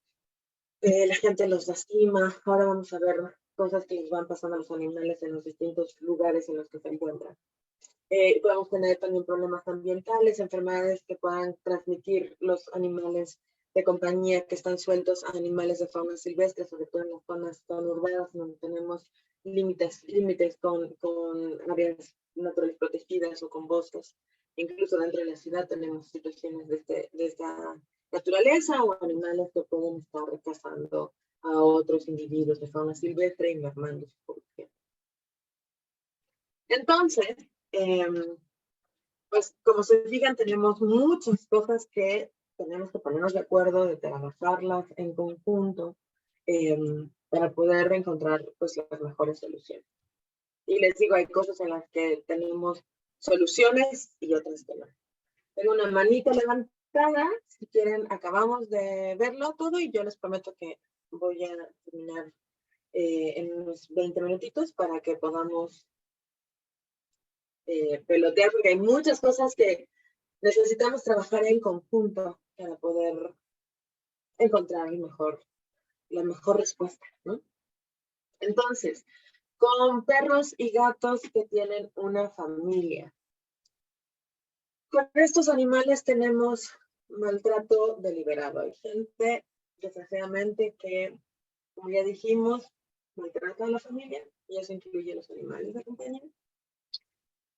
La gente los lastima. Ahora vamos a ver cosas que les van pasando a los animales en los distintos lugares en los que se encuentran. Podemos tener también problemas ambientales, enfermedades que puedan transmitir los animales de compañía que están sueltos a animales de fauna silvestre, sobre todo en las zonas conurbadas donde tenemos límites con áreas naturales protegidas o con bosques. Incluso dentro de la ciudad tenemos situaciones de esta naturaleza o animales que pueden estar cazando a otros individuos de fauna silvestre y mermando su población. Entonces, pues como se fijan, tenemos muchas cosas que tenemos que ponernos de acuerdo, de trabajarlas en conjunto para poder encontrar pues las mejores soluciones. Y les digo, hay cosas en las que tenemos soluciones y otras que no. Tengo una manita levantada, si quieren acabamos de verlo todo y yo les prometo que voy a terminar en unos 20 minutitos para que podamos pelotear, porque hay muchas cosas que necesitamos trabajar en conjunto para poder encontrar la mejor respuesta, ¿no? Entonces, con perros y gatos que tienen una familia. Con estos animales tenemos maltrato deliberado. Hay gente, desgraciadamente, que, como ya dijimos, maltrata a la familia, y eso incluye a los animales de compañía.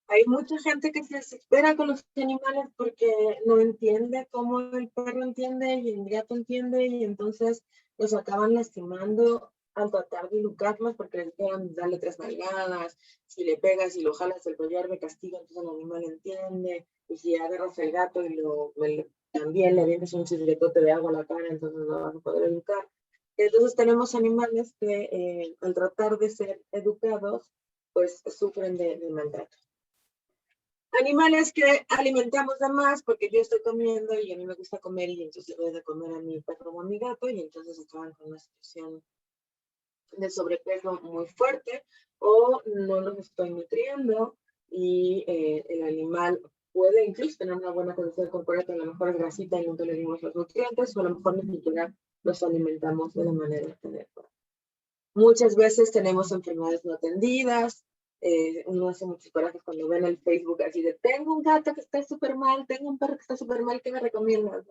Hay mucha gente que se desespera con los animales porque no entiende cómo el perro entiende y el gato entiende, y entonces los acaban lastimando al tratar de educarlos porque les dijeron darle 3 nalgadas, si le pegas y lo jalas el collar de castigo, entonces el animal entiende, y si agarras el gato y también le vienes un chirretote de agua a la cara, entonces no vas a poder educar. Entonces tenemos animales que al tratar de ser educados, pues sufren de maltrato. Animales que alimentamos de más porque yo estoy comiendo y a mí me gusta comer y entonces le doy de comer a mi perro o a mi gato y entonces acaban con una situación de sobrepeso muy fuerte o no los estoy nutriendo y el animal puede incluso tener una buena condición corporal, a lo mejor es grasita y nunca le dimos los nutrientes o a lo mejor ni siquiera los alimentamos de la manera adecuada. Muchas veces tenemos enfermedades no atendidas, uno hace muchos corajes cuando ven el Facebook así de, tengo un gato que está súper mal, tengo un perro que está súper mal, ¿qué me recomiendas?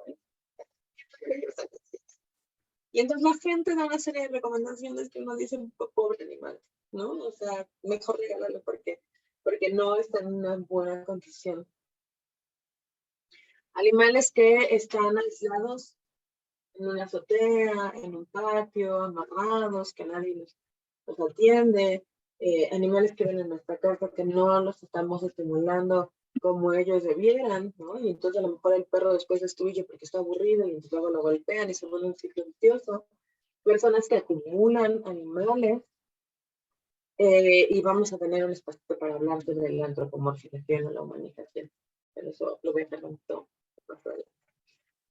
Y entonces la gente da una serie de recomendaciones que uno dice, pobre animal, ¿no? O sea, mejor regálalo porque no está en una buena condición. Animales que están aislados en una azotea, en un patio, amarrados, que nadie los atiende, animales que vienen a nuestra casa que no los estamos estimulando como ellos debieran, ¿no? Y entonces a lo mejor el perro después destruye porque está aburrido y entonces luego lo golpean y se vuelve un ciclo vicioso. Personas que acumulan animales y vamos a tener un espacio para hablar sobre la antropomorfización o la humanización. Pero eso lo voy a hacer un poquito más adelante.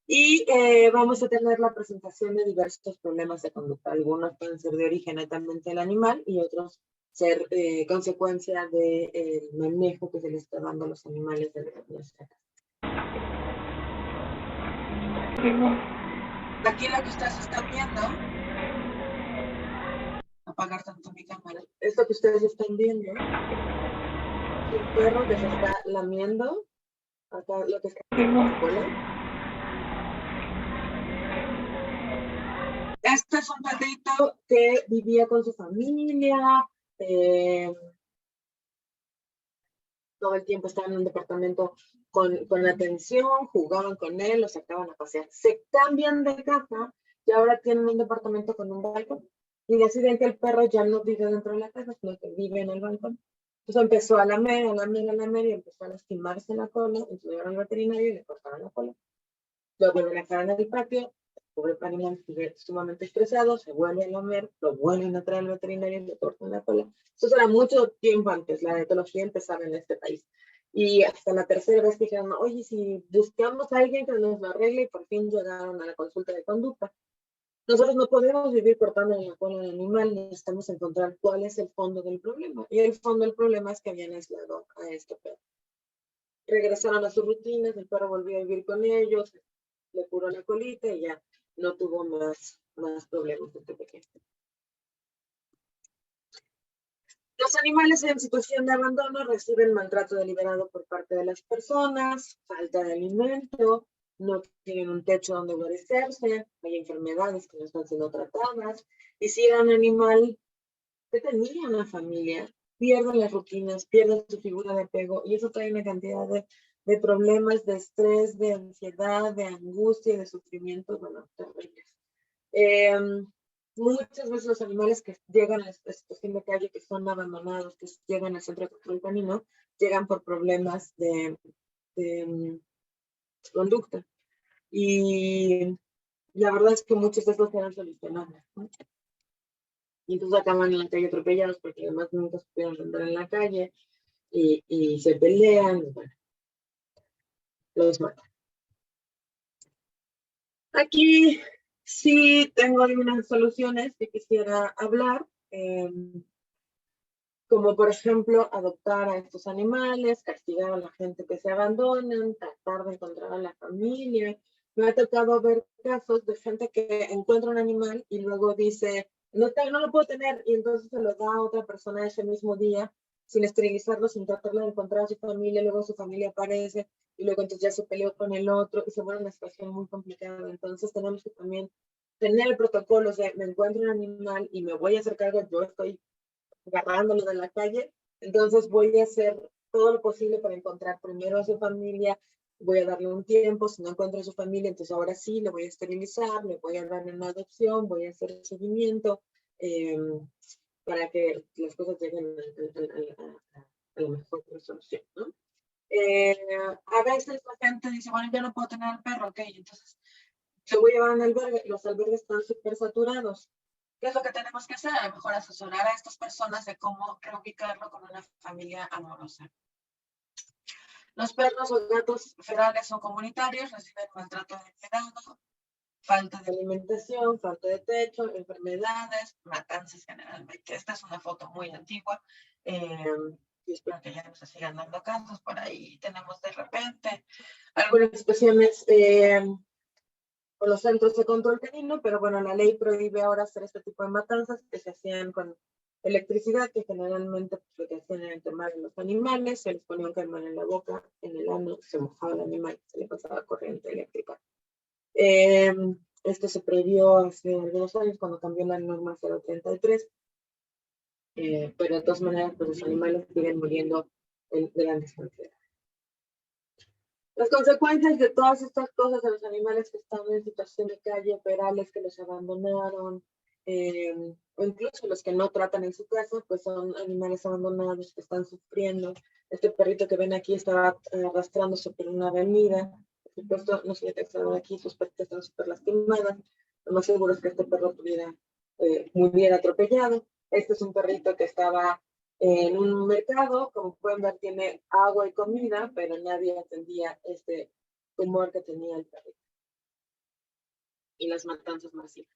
Y vamos a tener la presentación de diversos problemas de conducta. Algunos pueden ser de origen netamente del animal y otros ser consecuencia del manejo que se les está dando a los animales de nuestra casa. Aquí lo que ustedes están viendo, apagar tanto mi cámara, esto que ustedes están viendo, un perro que se está lamiendo, acá lo que está en la cola. Este es un perrito que vivía con su familia, todo el tiempo estaban en un departamento con atención, jugaban con él, lo sacaban a pasear. Se cambian de casa y ahora tienen un departamento con un balcón y deciden que el perro ya no vive dentro de la casa, sino que vive en el balcón. Entonces empezó a lamer y empezó a lastimarse la cola, entonces llegaron al veterinario y le cortaron la cola. Lo vuelven a dejar en el patio, el pobre animal sigue sumamente estresado, se vuelve a lamer, lo vuelven a traer al veterinario y le cortan la cola. Eso era mucho tiempo antes, la etología empezaba en este país. Y hasta la tercera vez que dijeron, oye, si buscamos a alguien que nos lo arregle, y por fin llegaron a la consulta de conducta. Nosotros no podemos vivir cortando la cola al animal, necesitamos encontrar cuál es el fondo del problema. Y el fondo del problema es que habían aislado a este perro. Regresaron a sus rutinas, el perro volvió a vivir con ellos, le curó la colita y ya no tuvo más problemas desde pequeño. Los animales en situación de abandono reciben maltrato deliberado por parte de las personas, falta de alimento, no tienen un techo donde guarecerse, hay enfermedades que no están siendo tratadas, y si era un animal que tenía una familia, pierden las rutinas, pierden su figura de apego, y eso trae una cantidad de problemas, de estrés, de ansiedad, de angustia, de sufrimiento, bueno, terribles. Muchas veces los animales que llegan a esta situación de calle, que son abandonados, que llegan al centro de control canino, llegan por problemas de conducta. Y la verdad es que muchos de estos eran solucionables, ¿no? Y entonces acaban en la calle atropellados porque además nunca se pudieron andar en la calle y se pelean, y bueno, los matan. Aquí sí tengo algunas soluciones que quisiera hablar. Como por ejemplo adoptar a estos animales, castigar a la gente que se abandonan, tratar de encontrar a la familia. Me ha tocado ver casos de gente que encuentra un animal y luego dice, no lo puedo tener, y entonces se lo da a otra persona ese mismo día, sin esterilizarlo, sin tratarlo de encontrar a su familia, luego su familia aparece, y luego entonces ya se peleó con el otro, y se vuelve una situación muy complicada. Entonces tenemos que también tener el protocolo, o sea, me encuentro un animal y me voy a hacer cargo, yo estoy agarrándolo de la calle, entonces voy a hacer todo lo posible para encontrar primero a su familia, voy a darle un tiempo, si no encuentro a su familia, entonces ahora sí, le voy a esterilizar, le voy a dar una adopción, voy a hacer seguimiento para que las cosas lleguen a la mejor resolución, ¿no? A veces la gente dice, bueno, yo no puedo tener al perro, ok, entonces Se voy a llevar a un albergue, los albergues están súper saturados. ¿Qué es lo que tenemos que hacer? A lo mejor asesorar a estas personas de cómo reubicarlo con una familia amorosa. Los perros o gatos ferales son comunitarios, reciben maltrato de cuidado, falta de alimentación, falta de techo, enfermedades, matanzas generalmente. Esta es una foto muy antigua y espero que ya no se sigan dando casos. Por ahí tenemos de repente algunas situaciones con los centros de control canino, pero bueno, la ley prohíbe ahora hacer este tipo de matanzas que se hacían con electricidad, que generalmente pues, lo que hacían era quemar a los animales, se les ponía un caimán en la boca, en el ano, se mojaba el animal, se le pasaba corriente eléctrica. Esto se prohibió hace algunos años cuando cambió la norma 033, pero de todas maneras pues, los animales siguen muriendo en grandes cantidades. Las consecuencias de todas estas cosas de los animales que están en situación de calle, ferales que los abandonaron, o incluso los que no tratan en su casa, pues son animales abandonados que están sufriendo. Este perrito que ven aquí estaba arrastrándose por una avenida. Por supuesto, no se detectaron aquí, sus patitas están súper lastimadas. Lo más seguro es que este perro muriera atropellado. Este es un perrito que estaba en un mercado, como pueden ver, tiene agua y comida, pero nadie atendía este tumor que tenía el perrito. Y las matanzas masivas.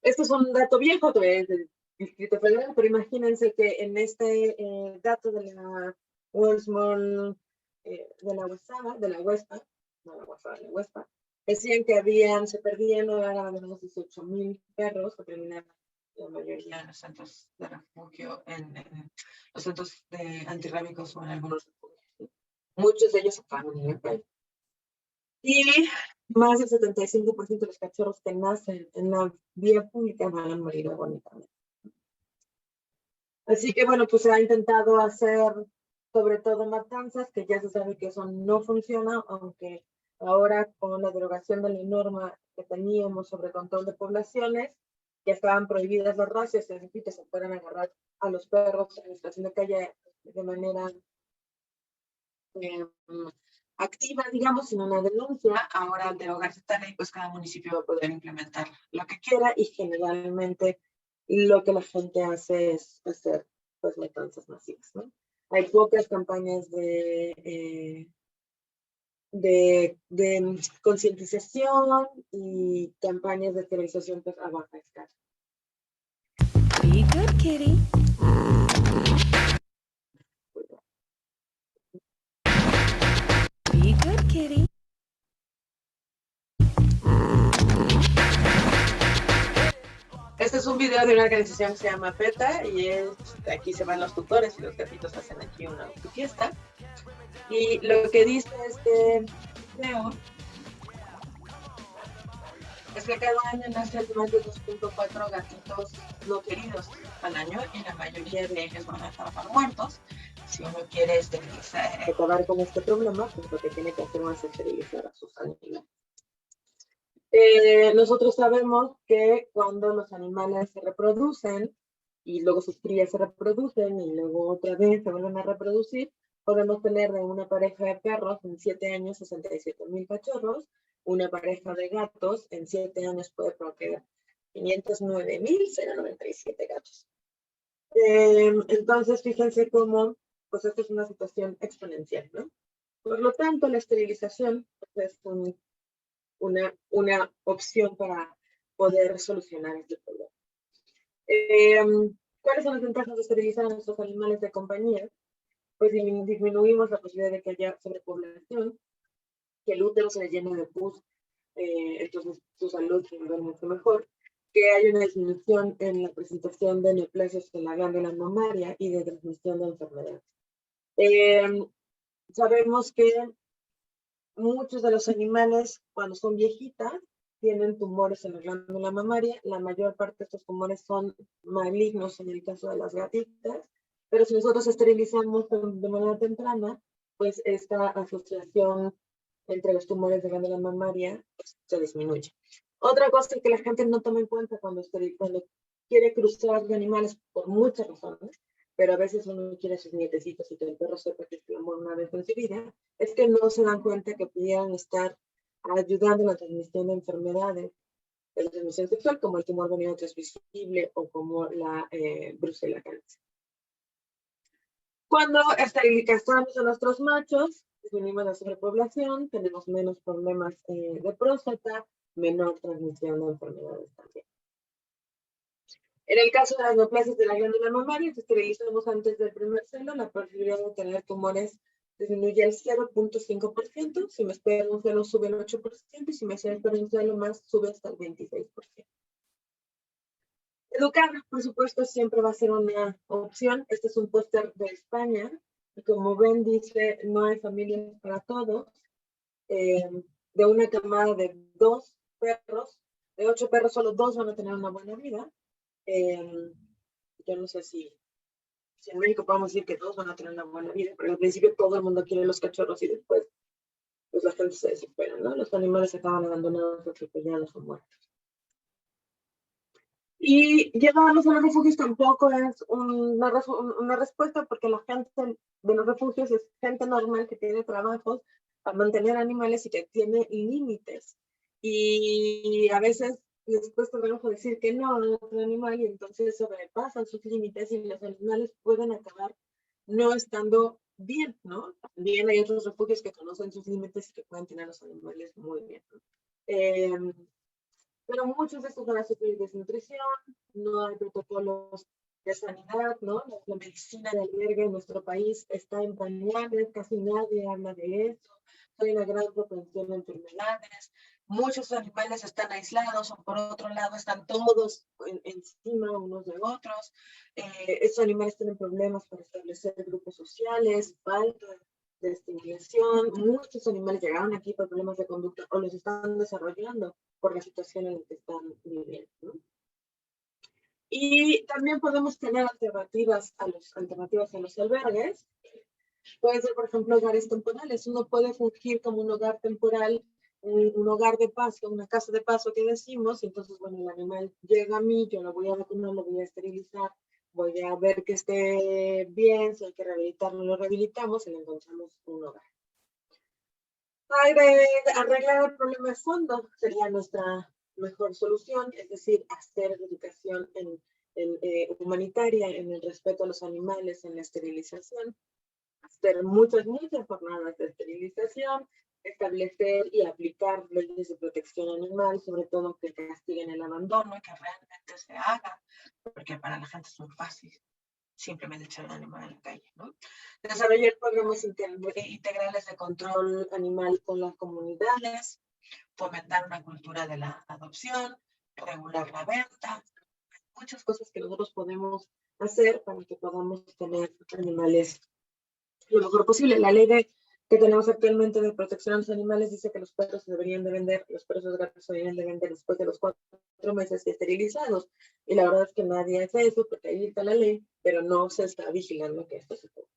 Esto es un dato viejo del Distrito Federal, pero imagínense que en este dato de la World de la Huespa, decían que se perdían ahora de unos 18,000 perros que terminaban la mayoría en los centros de refugio, en los centros antirrábicos o en algunos refugios. Muchos de ellos acaban en la calle. Y más del 75% de los cachorros que nacen en la vía pública van a morir agónicamente. Así que bueno, pues se ha intentado hacer sobre todo matanzas, que ya se sabe que eso no funciona, aunque ahora con la derogación de la norma que teníamos sobre control de poblaciones, ya estaban prohibidas las racias, es decir, que se puedan agarrar a los perros en estación de calle de manera activa, digamos, sin una denuncia. Ahora al derogarse esta ley, pues cada municipio va a poder implementar lo que quiera y generalmente lo que la gente hace es hacer pues matanzas masivas, ¿no? Hay pocas campañas de concientización y campañas de esterilización pues, a baja escala. Be good, kitty. Be good, kitty. Este es un video de una organización que se llama PETA y aquí se van los tutores y los gatitos hacen aquí una fiesta. Y lo que dice este video es que cada año nacen más de 2.4 gatitos no queridos al año y la mayoría de ellos van a acabar muertos. Si uno quiere acabar con este problema, pues lo que tiene que hacer es esterilizar a sus animales. Nosotros sabemos que cuando los animales se reproducen y luego sus crías se reproducen y luego otra vez se vuelven a reproducir, podemos tener de una pareja de perros en 7 años 67,000 cachorros, una pareja de gatos en 7 años puede procrear 509,097 gatos. Entonces, fíjense cómo, pues esto es una situación exponencial, ¿no? Por lo tanto, la esterilización pues, es una opción para poder solucionar este problema. ¿Cuáles son las ventajas de esterilizar a nuestros animales de compañía? Pues disminuimos la posibilidad de que haya sobrepoblación, que el útero se llene de pus, entonces su salud se va a ver mucho mejor, que hay una disminución en la presentación de neoplasias en la glándula mamaria y de transmisión de enfermedades. Sabemos que muchos de los animales, cuando son viejitas, tienen tumores en la glándula mamaria. La mayor parte de estos tumores son malignos en el caso de las gatitas, pero si nosotros esterilizamos de manera temprana, pues esta asociación entre los tumores de glándula mamaria pues, se disminuye. Otra cosa que la gente no toma en cuenta cuando quiere cruzar de animales por muchas razones, pero a veces uno quiere a sus nietecitos y que el perro sepa que es el amor una vez en su vida, es que no se dan cuenta que pudieran estar ayudando en la transmisión de enfermedades de la transmisión sexual, como el tumor venoso transmisible o como la brucela calensis. Cuando esterilizamos a nuestros machos, disminuimos la sobrepoblación, tenemos menos problemas de próstata, menor transmisión de enfermedades también. En el caso de las neoplasias de la glándula mamaria, si esterilizamos antes del primer celo, la posibilidad de tener tumores disminuye al 0.5%, si me espero un celo sube al 8%, y si me espero un celo más sube hasta el 26%. Educar, por supuesto, siempre va a ser una opción. Este es un póster de España, y como ven dice, no hay familias para todos. De una camada de 2 perros, de 8 perros, solo 2 van a tener una buena vida. Yo no sé si en México podemos decir que 2 van a tener una buena vida, pero al principio todo el mundo quiere los cachorros y después pues la gente se desespera, ¿no? Los animales se acaban abandonados, atropellados o muertos. Y llevarlos a los refugios tampoco es una respuesta, porque la gente de los refugios es gente normal que tiene trabajos para mantener animales y que tiene límites. Y a veces les cuesta trabajo decir que no a otro animal, y entonces sobrepasan sus límites y los animales pueden acabar no estando bien, ¿no? También hay otros refugios que conocen sus límites y que pueden tener a los animales muy bien, ¿no? Pero muchos de estos van a sufrir desnutrición, no hay protocolos de sanidad, ¿no? La medicina de albergue en nuestro país está en pañales, casi nadie habla de eso, hay una gran propensión a enfermedades, muchos animales están aislados o por otro lado están todos encima unos de otros, estos animales tienen problemas para establecer grupos sociales, falta de estimulación, muchos animales llegaron aquí por problemas de conducta o los están desarrollando por la situación en la que están viviendo, ¿no? Y también podemos tener alternativas a los albergues. Pueden ser, por ejemplo, hogares temporales. Uno puede fungir como un hogar temporal, un hogar de paso, una casa de paso que decimos, y entonces, bueno, el animal llega a mí, yo lo voy a vacunar, lo voy a esterilizar, voy a ver que esté bien, si hay que rehabilitarlo, lo rehabilitamos y le encontramos un hogar. Arreglar el problema de fondo sería nuestra mejor solución, es decir, hacer educación humanitaria en el respeto a los animales, en la esterilización, hacer muchas jornadas de esterilización, establecer y aplicar leyes de protección animal, sobre todo que castiguen el abandono, que realmente se haga, porque para la gente es muy fácil simplemente echar un animal a la calle, ¿no? Desarrollar programas integrales de control animal con las comunidades, fomentar una cultura de la adopción, regular la venta, muchas cosas que nosotros podemos hacer para que podamos tener animales lo mejor posible. La ley que tenemos actualmente de protección a los animales dice que los perros se deberían de vender, los perros y los gatos se deberían de vender después de los 4 meses esterilizados. Y la verdad es que nadie hace eso porque ahí está la ley, pero no se está vigilando que esto se pueda.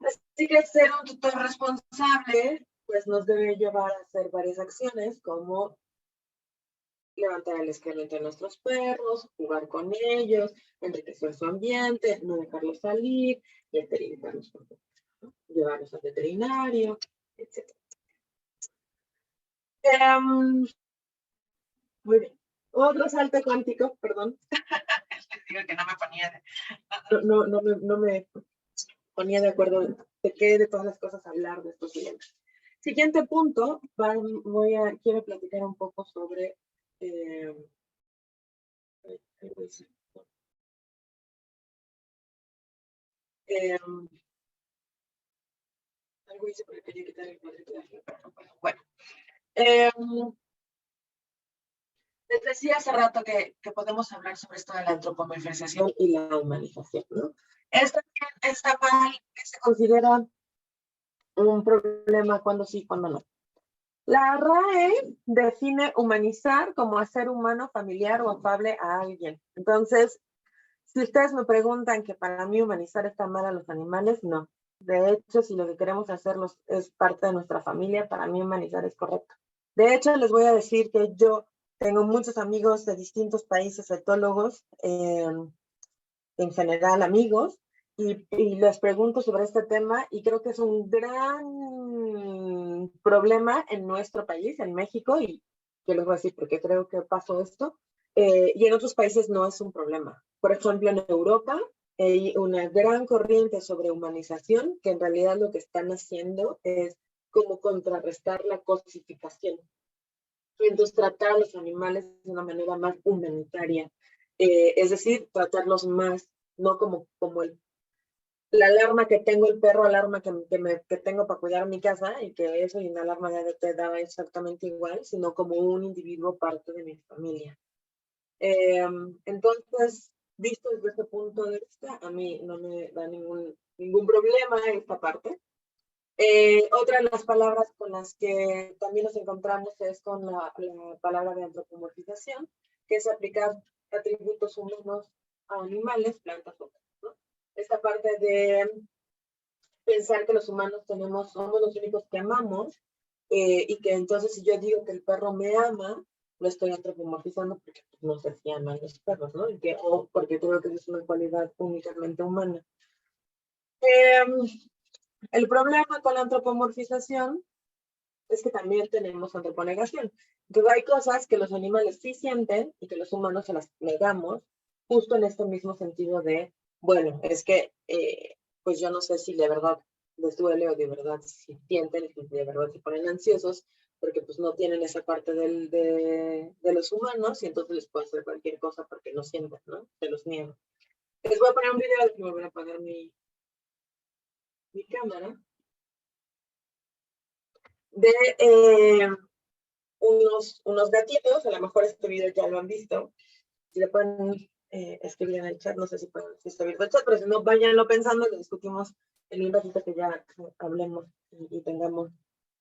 Así que ser un tutor responsable, pues nos debe llevar a hacer varias acciones, como levantar el excremento de nuestros perros, jugar con ellos, enriquecer su ambiente, no dejarlos salir, y esterilizarlos, ¿no? Llevarlos al veterinario, etc. Muy bien. Otro salto cuántico, perdón. Les digo que no me ponía de acuerdo de qué de todas las cosas hablar de estos siguientes. Siguiente punto, quiero platicar un poco sobre algo hice porque quería quitar el cuadrito de arriba, pero no puedo. Bueno, les decía hace rato que podemos hablar sobre esto de la antropomorfización y la humanización, ¿no? Esto está mal, que se considera un problema cuando sí, cuando no. La RAE define humanizar como hacer humano, familiar o afable a alguien. Entonces, si ustedes me preguntan que para mí humanizar está mal a los animales, no. De hecho, si lo que queremos hacerlos es parte de nuestra familia, para mí humanizar es correcto. De hecho, les voy a decir que yo tengo muchos amigos de distintos países etólogos, en general amigos, y les pregunto sobre este tema y creo que es un gran problema en nuestro país, en México, y yo les voy a decir por qué creo que pasó esto. Y en otros países no es un problema. Por ejemplo, en Europa hay una gran corriente sobre humanización que en realidad lo que están haciendo es como contrarrestar la cosificación. Y entonces tratar a los animales de una manera más humanitaria. Es decir, tratarlos más, no como la alarma que tengo el perro, alarma que tengo para cuidar mi casa, y que eso y una alarma de te da exactamente igual, sino como un individuo parte de mi familia. Entonces, visto desde este punto de vista, a mí no me da ningún problema esta parte. Otra de las palabras con las que también nos encontramos es con la palabra de antropomorfización, que es aplicar atributos humanos a animales, plantas, ¿no? Esta parte de pensar que los humanos somos los únicos que amamos, y que entonces si yo digo que el perro me ama, lo estoy antropomorfizando porque no sé si aman los perros, ¿no? O porque creo que es una cualidad únicamente humana. El problema con la antropomorfización es que también tenemos antroponegación. Entonces hay cosas que los animales sí sienten y que los humanos se las negamos, justo en este mismo sentido de, bueno, es que pues yo no sé si de verdad les duele o de verdad si sienten y de verdad se ponen ansiosos, porque pues no tienen esa parte de los humanos y entonces les puede hacer cualquier cosa porque no sienten, ¿no? Se los niego. Les voy a poner un video y voy a apagar mi cámara de unos gatitos. A lo mejor este video ya lo han visto. Si le pueden escribir en el chat, no sé si pueden escribir en el chat, pero si no, váyanlo pensando, lo discutimos en un ratito que ya hablemos y tengamos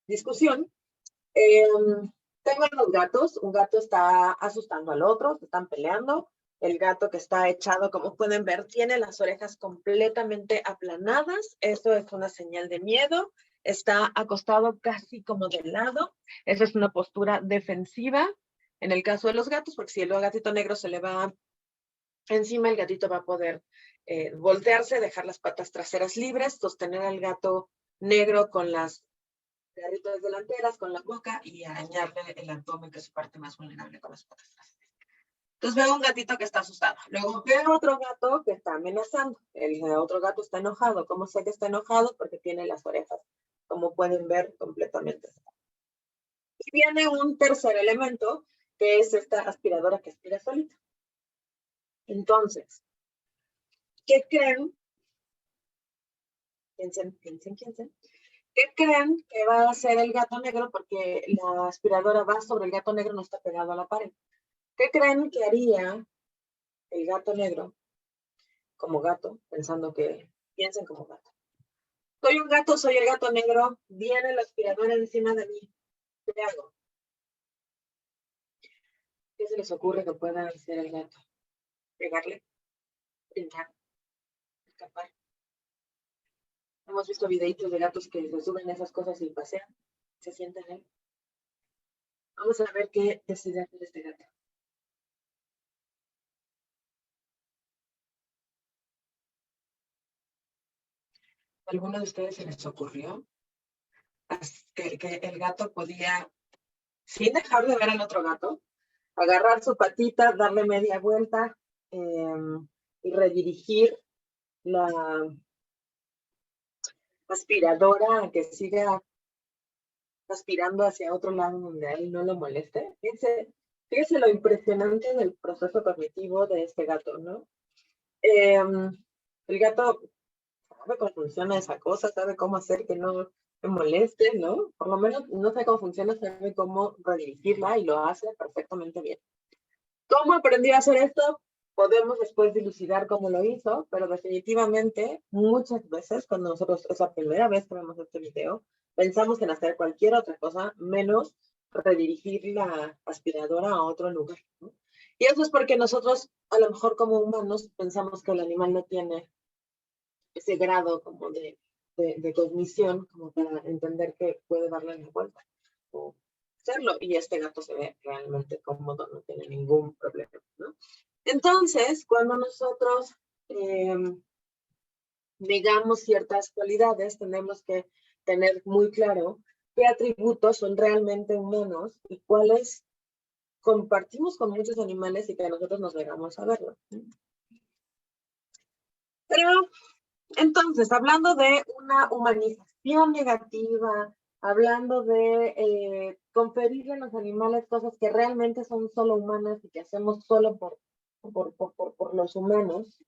discusión. Tengo unos gatos, un gato está asustando al otro, se están peleando. El gato que está echado, como pueden ver, tiene las orejas completamente aplanadas. Eso es una señal de miedo. Está acostado casi como de lado. Esa es una postura defensiva en el caso de los gatos, porque si el gatito negro se le va encima, el gatito va a poder voltearse, dejar las patas traseras libres, sostener al gato negro con las garritas delanteras, con la boca, y arañarle el abdomen, que es su parte más vulnerable, con las patas traseras. Entonces veo un gatito que está asustado. Luego veo otro gato que está amenazando. El otro gato está enojado. ¿Cómo sé que está enojado? Porque tiene las orejas, como pueden ver, completamente. Y viene un tercer elemento, que es esta aspiradora que aspira solita. Entonces, ¿qué creen? Piensen. ¿Qué creen que va a hacer el gato negro? Porque la aspiradora va sobre el gato negro, no está pegado a la pared. ¿Qué creen que haría el gato negro como gato? Piensen como gato. Soy un gato, soy el gato negro, viene la aspiradora encima de mí. ¿Qué hago? ¿Qué se les ocurre que pueda hacer el gato? Pegarle, brincar, escapar. Hemos visto videitos de gatos que se suben esas cosas y pasean, se sientan ahí. Vamos a ver qué decide hacer este gato. ¿Alguno de ustedes se les ocurrió que el gato podía, sin dejar de ver al otro gato, agarrar su patita, darle media vuelta y redirigir la aspiradora a que siga aspirando hacia otro lado donde a él no lo moleste? Fíjense lo impresionante del proceso cognitivo de este gato, ¿no? El gato sabe cómo funciona esa cosa, sabe cómo hacer que no me moleste, ¿no? Por lo menos no sé cómo funciona, sabe cómo redirigirla y lo hace perfectamente bien. ¿Cómo aprendió a hacer esto? Podemos después dilucidar cómo lo hizo, pero definitivamente muchas veces cuando nosotros es la primera vez que vemos este video, pensamos en hacer cualquier otra cosa menos redirigir la aspiradora a otro lugar, ¿no? Y eso es porque nosotros, a lo mejor como humanos, pensamos que el animal no tiene ese grado como de cognición como para entender que puede darle la vuelta o hacerlo. Y este gato se ve realmente cómodo, no tiene ningún problema, ¿no? Entonces, cuando nosotros negamos ciertas cualidades, tenemos que tener muy claro qué atributos son realmente humanos y cuáles compartimos con muchos animales y que nosotros nos negamos a verlo. Pero, entonces, hablando de una humanización negativa, hablando de conferirle a los animales cosas que realmente son solo humanas y que hacemos solo por los humanos,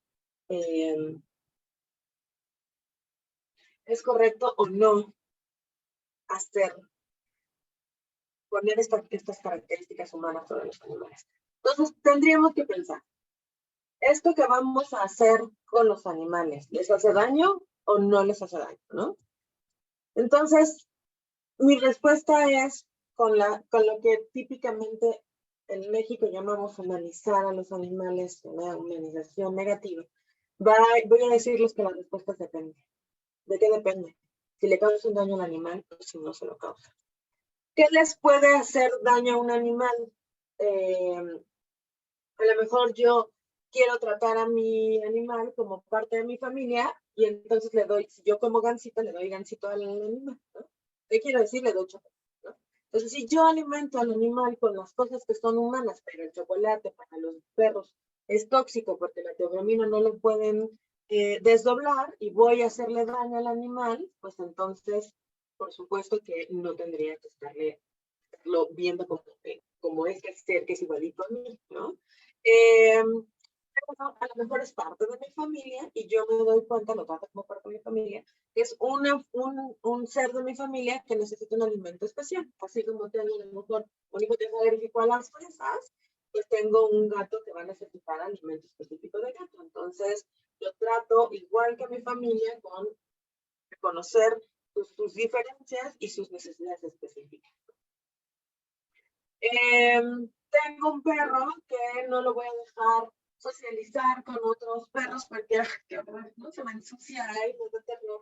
¿es correcto o no hacer, poner estas características humanas sobre los animales? Entonces, tendríamos que pensar, ¿esto que vamos a hacer con los animales, les hace daño o no les hace daño, no? Entonces, mi respuesta es con lo que típicamente en México llamamos humanizar a los animales, una humanización negativa. Voy a decirles que la respuesta depende. ¿De qué depende? Si le causa un daño al animal o si no se lo causa. ¿Qué les puede hacer daño a un animal? A lo mejor yo quiero tratar a mi animal como parte de mi familia y entonces le doy, si yo como gansito, le doy gansito al animal, ¿no? ¿Qué quiero decir? Le doy chocolate, ¿no? Entonces, si yo alimento al animal con las cosas que son humanas, pero el chocolate para los perros es tóxico porque la teobromina no lo pueden desdoblar y voy a hacerle daño al animal, pues entonces, por supuesto que no tendría que estarlo viendo como este ser que es igualito a mí, ¿no? A lo mejor es parte de mi familia y yo me doy cuenta, lo trato como parte de mi familia, que es un ser de mi familia que necesita un alimento especial. Así como tengo a lo mejor un hijo que es alérgico a las fresas, pues tengo un gato que va a necesitar alimento específico de gato. Entonces, lo trato igual que mi familia con conocer sus diferencias y sus necesidades específicas. Tengo un perro que no lo voy a dejar socializar con otros perros porque no se me ensucia,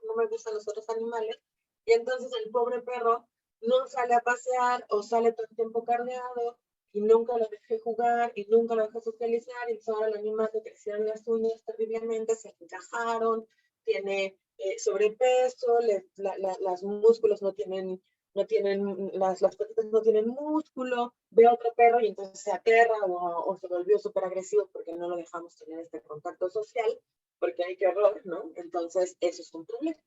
no me gustan los otros animales. Y entonces el pobre perro no sale a pasear o sale todo el tiempo carneado y nunca lo dejé jugar y nunca lo dejé socializar. Y ahora el animal le crecieron las uñas terriblemente, se encajaron, tiene sobrepeso, las músculos no tienen, las patitas no tienen músculo, ve a otro perro y entonces se aterra o se volvió súper agresivo porque no lo dejamos tener este contacto social, porque hay que horror, ¿no? Entonces, eso es un problema.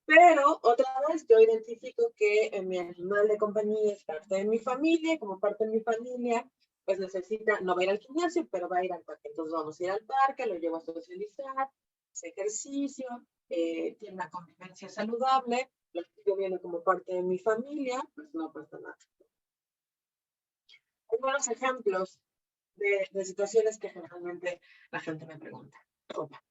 Pero, otra vez, yo identifico que mi animal de compañía es parte de mi familia, como parte de mi familia, pues necesita, no va a ir al gimnasio, pero va a ir al parque. Entonces vamos a ir al parque, lo llevo a socializar, hace ejercicio, tiene una convivencia saludable, lo sigo viendo como parte de mi familia, pues no pasa nada. Hay buenos ejemplos de situaciones que generalmente la gente me pregunta. Ropa.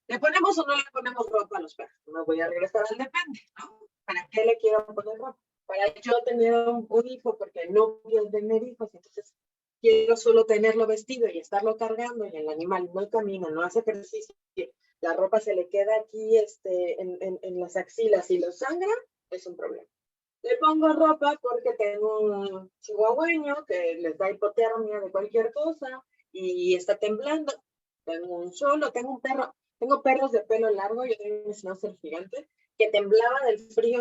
¿Le ponemos o no le ponemos ropa a los perros? No voy a regresar al depende, ¿no? ¿Para qué le quiero poner ropa? Para yo tener un hijo, porque no quiero tener hijos, entonces quiero solo tenerlo vestido y estarlo cargando, y el animal no camina, no hace ejercicio, la ropa se le queda aquí en las axilas y lo sangra, es un problema. Le pongo ropa porque tengo un chihuahueño que les da hipotermia de cualquier cosa y está temblando. Tengo un cholo, tengo perros de pelo largo, yo tengo un schnauzer gigante que temblaba del frío,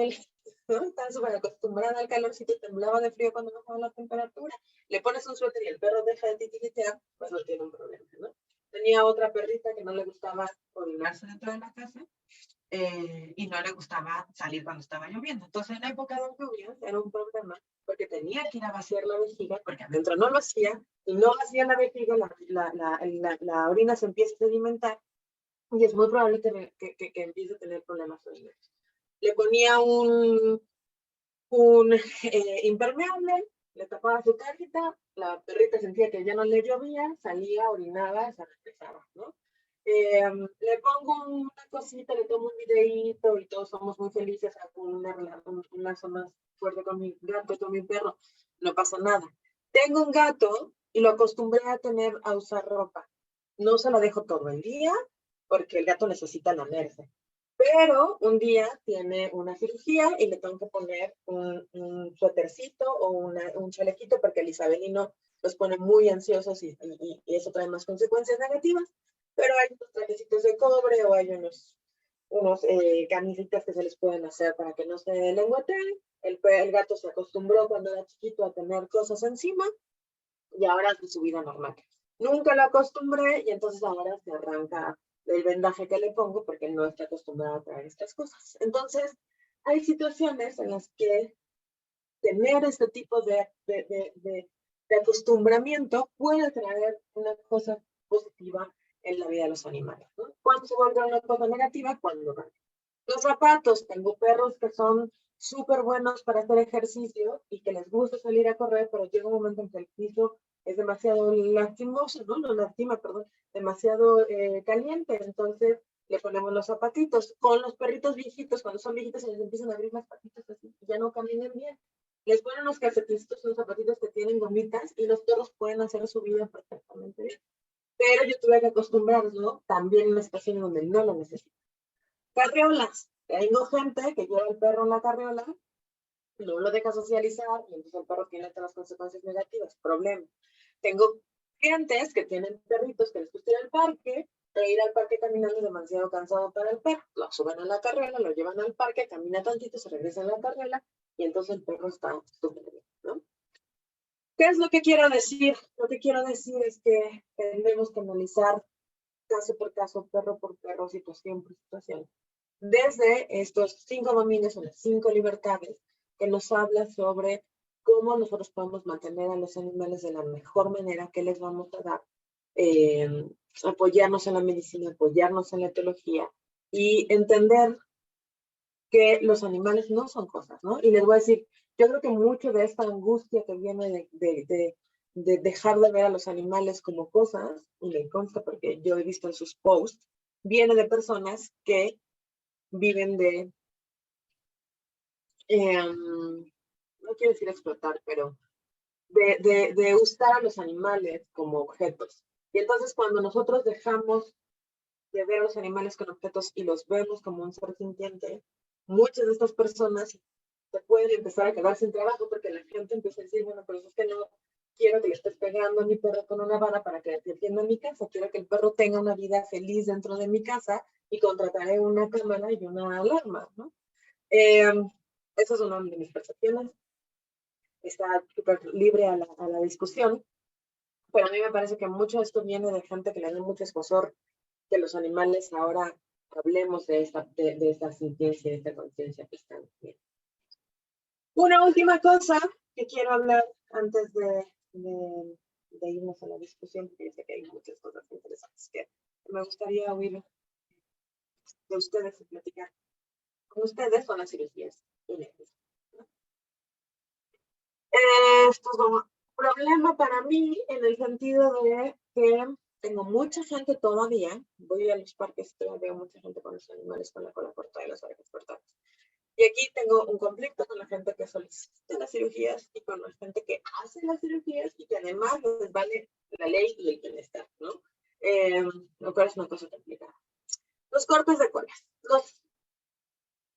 ¿no? Estaba súper acostumbrada al calorcito y temblaba de frío cuando bajaba la temperatura. Le pones un suéter y el perro deja de titiritear, pues no tiene un problema, ¿no? Tenía otra perrita que no le gustaba orinarse dentro de la casa. Y no le gustaba salir cuando estaba lloviendo. Entonces, en la época de lluvias era un problema porque tenía que ir a vaciar la vejiga, porque adentro no lo hacía, y no hacía la vejiga, la orina se empieza a sedimentar, y es muy probable que empiece a tener problemas urinarios. Le ponía un impermeable, le tapaba su carita, la perrita sentía que ya no le llovía, salía, orinaba, se regresaba, ¿no? Le pongo una cosita, le tomo un videíto y todos somos muy felices, hago un lazo más fuerte con mi gato, con mi perro, no pasa nada. Tengo un gato y lo acostumbré a usar ropa. No se lo dejo todo el día porque el gato necesita lamerse. Pero un día tiene una cirugía y le tengo que poner un suétercito o un chalequito porque el isabelino los pone muy ansiosos y eso trae más consecuencias negativas. Pero hay unos trajecitos de cobre o hay unos unos camisitas que se les pueden hacer para que no se lengüeteen. El gato se acostumbró cuando era chiquito a tener cosas encima y ahora es de su vida normal. Nunca lo acostumbré y entonces ahora se arranca el vendaje que le pongo porque no está acostumbrado a traer estas cosas. Entonces, hay situaciones en las que tener este tipo de acostumbramiento puede traer una cosa positiva en la vida de los animales, ¿no? ¿Cuándo se vuelve una cosa negativa? Cuando no. Los zapatos, tengo perros que son súper buenos para hacer ejercicio y que les gusta salir a correr, pero llega un momento en que el piso es demasiado lastimoso, ¿no? No lastima, perdón, demasiado caliente, entonces le ponemos los zapatitos. Con los perritos viejitos, cuando son viejitos se les empiezan a abrir las patitas así, y ya no caminan bien. Les ponen unos calcetines, son zapatitos que tienen gomitas y los perros pueden hacer su vida perfectamente bien. Pero yo tuve que acostumbrarlo también en estaciones donde no lo necesito. Carriolas. Tengo gente que lleva el perro en la carriola, no lo deja socializar y entonces el perro tiene todas las consecuencias negativas. Problema. Tengo clientes que tienen perritos que les gusta ir al parque, e ir al parque caminando es demasiado cansado para el perro. Lo suben a la carriola, lo llevan al parque, camina tantito, se regresa a la carriola y entonces el perro está súper bien, ¿no? ¿Qué es lo que quiero decir? Lo que quiero decir es que tenemos que analizar caso por caso, perro por perro, situación por situación. Desde estos 5 dominios o las 5 libertades que nos habla sobre cómo nosotros podemos mantener a los animales de la mejor manera, que les vamos a dar, apoyarnos en la medicina, apoyarnos en la etología y entender que los animales no son cosas, ¿no? Y les voy a decir, yo creo que mucho de esta angustia que viene de dejar de ver a los animales como cosas, y me consta porque yo he visto en sus posts, viene de personas que viven de, no quiero decir explotar, pero de usar a los animales como objetos. Y entonces cuando nosotros dejamos de ver a los animales con objetos y los vemos como un ser sintiente, muchas de estas personas se pueden empezar a quedar sin trabajo porque la gente empieza a decir, bueno, pero es que no quiero que le estés pegando a mi perro con una vara para que defienda mi casa, quiero que el perro tenga una vida feliz dentro de mi casa y contrataré una cámara y una alarma, ¿no? Esa es una de mis percepciones. Está súper libre a la discusión, pero a mí me parece que mucho de esto viene de gente que le da mucho escozor que los animales ahora hablemos de esta sintiencia, de esta conciencia que están bien. Una última cosa que quiero hablar antes de irnos a la discusión, porque sé que hay muchas cosas interesantes que me gustaría oír de ustedes y platicar con ustedes, son las cirugías innecesarias. Esto es un problema para mí en el sentido de que tengo mucha gente todavía, voy a los parques y veo mucha gente con los animales con la cola cortada y las orejas cortadas. Y aquí tengo un conflicto con la gente que solicita las cirugías y con la gente que hace las cirugías y que además les vale la ley y el bienestar, ¿no? Lo cual es una cosa complicada. Los cortes de colas.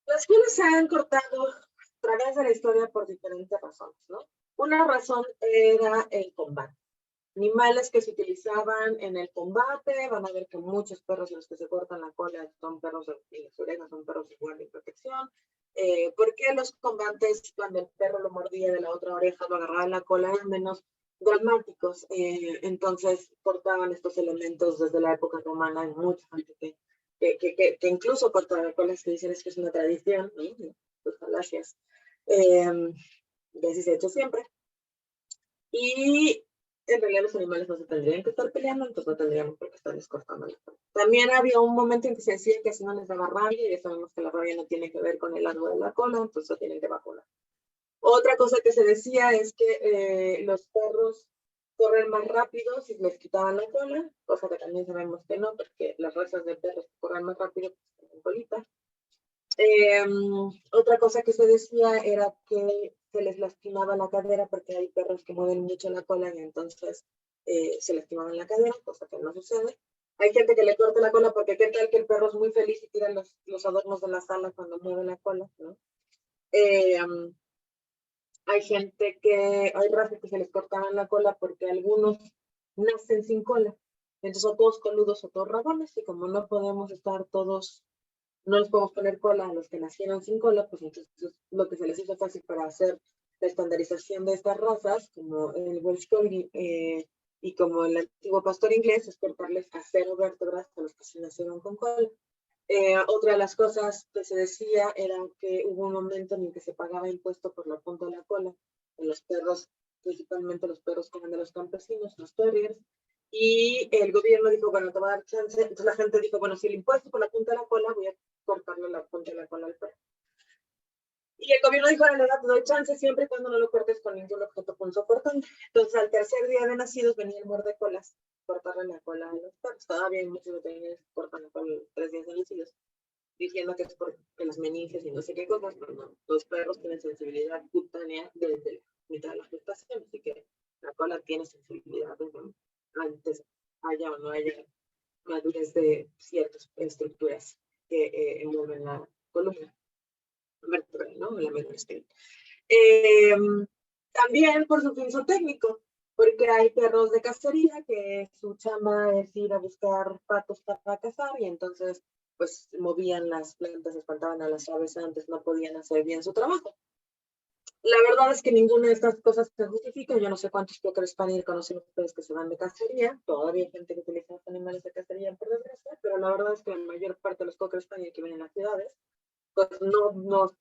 Las colas se han cortado a través de la historia por diferentes razones, ¿no? Una razón era el combate. Animales que se utilizaban en el combate, van a ver que muchos perros los que se cortan la cola son perros y las orejas son perros de guardia y protección. ¿Por qué los combates cuando el perro lo mordía de la otra oreja, lo agarraba en la cola, eran menos dramáticos? Entonces cortaban estos elementos desde la época romana. Hay mucha gente que incluso cortaba la cola, que dicen es que es una tradición, ¿no? Pues falacias. Y así se ha hecho siempre. Y en realidad los animales no se tendrían que estar peleando, entonces no tendríamos por qué estarles cortando la cola. También había un momento en que se decía que así no les daba rabia, y ya sabemos que la rabia no tiene que ver con el largo de la cola, entonces lo tienen que vacunar. Otra cosa que se decía es que los perros corren más rápido si les quitaban la cola, cosa que también sabemos que no, porque las razas de perros que corren más rápido pues tienen colita. Otra cosa que se decía era que se les lastimaba la cadera porque hay perros que mueven mucho la cola y entonces se lastimaban la cadera, cosa que no sucede. Hay gente que le corta la cola porque qué tal que el perro es muy feliz y tira los adornos de la sala cuando mueve la cola, ¿no? Hay gente que, hay razas que se les cortaban la cola porque algunos nacen sin cola. Entonces son todos coludos o todos rabones y como no podemos estar todos no les podemos poner cola a los que nacieron sin cola, pues entonces lo que se les hizo fácil para hacer la estandarización de estas razas, como el Welsh Corgi y como el antiguo pastor inglés, es cortarles a 0 vértebras a los que se nacieron con cola. Otra de las cosas que se decía era que hubo un momento en el que se pagaba impuesto por la punta de la cola en los perros, principalmente los perros que eran de los campesinos, los terriers, y el gobierno dijo, bueno, te va a dar chance. Entonces la gente dijo, bueno, si el impuesto por la punta de la cola, voy a cortarle la punta de la cola al perro. Y el gobierno dijo, ahora te doy chance siempre y cuando no lo cortes con ningún objeto punzocortante. Entonces al tercer día de nacidos venía el muerdecolas, cortarle la cola a los perros. Todavía hay muchos veterinarios que cortan la cola 3 días de nacidos, diciendo que es por las meninges y no sé qué cosas, pero no. Los perros tienen sensibilidad cutánea desde la mitad de la gestación, así que la cola tiene sensibilidad desde antes haya o no haya madurez de ciertas estructuras que envuelven la columna vertebral, ¿no? La menor espina. También por su uso técnico, porque hay perros de cacería que su chamba es ir a buscar patos para cazar y entonces pues movían las plantas, espantaban a las aves antes, no podían hacer bien su trabajo. La verdad es que ninguna de estas cosas se justifica. Yo no sé cuántos Cocker Spaniel conocen ustedes que se van de cacería. Todavía hay gente que utiliza los animales de cacería, por desgracia, pero la verdad es que la mayor parte de los Cocker Spaniel que vienen a las ciudades, pues no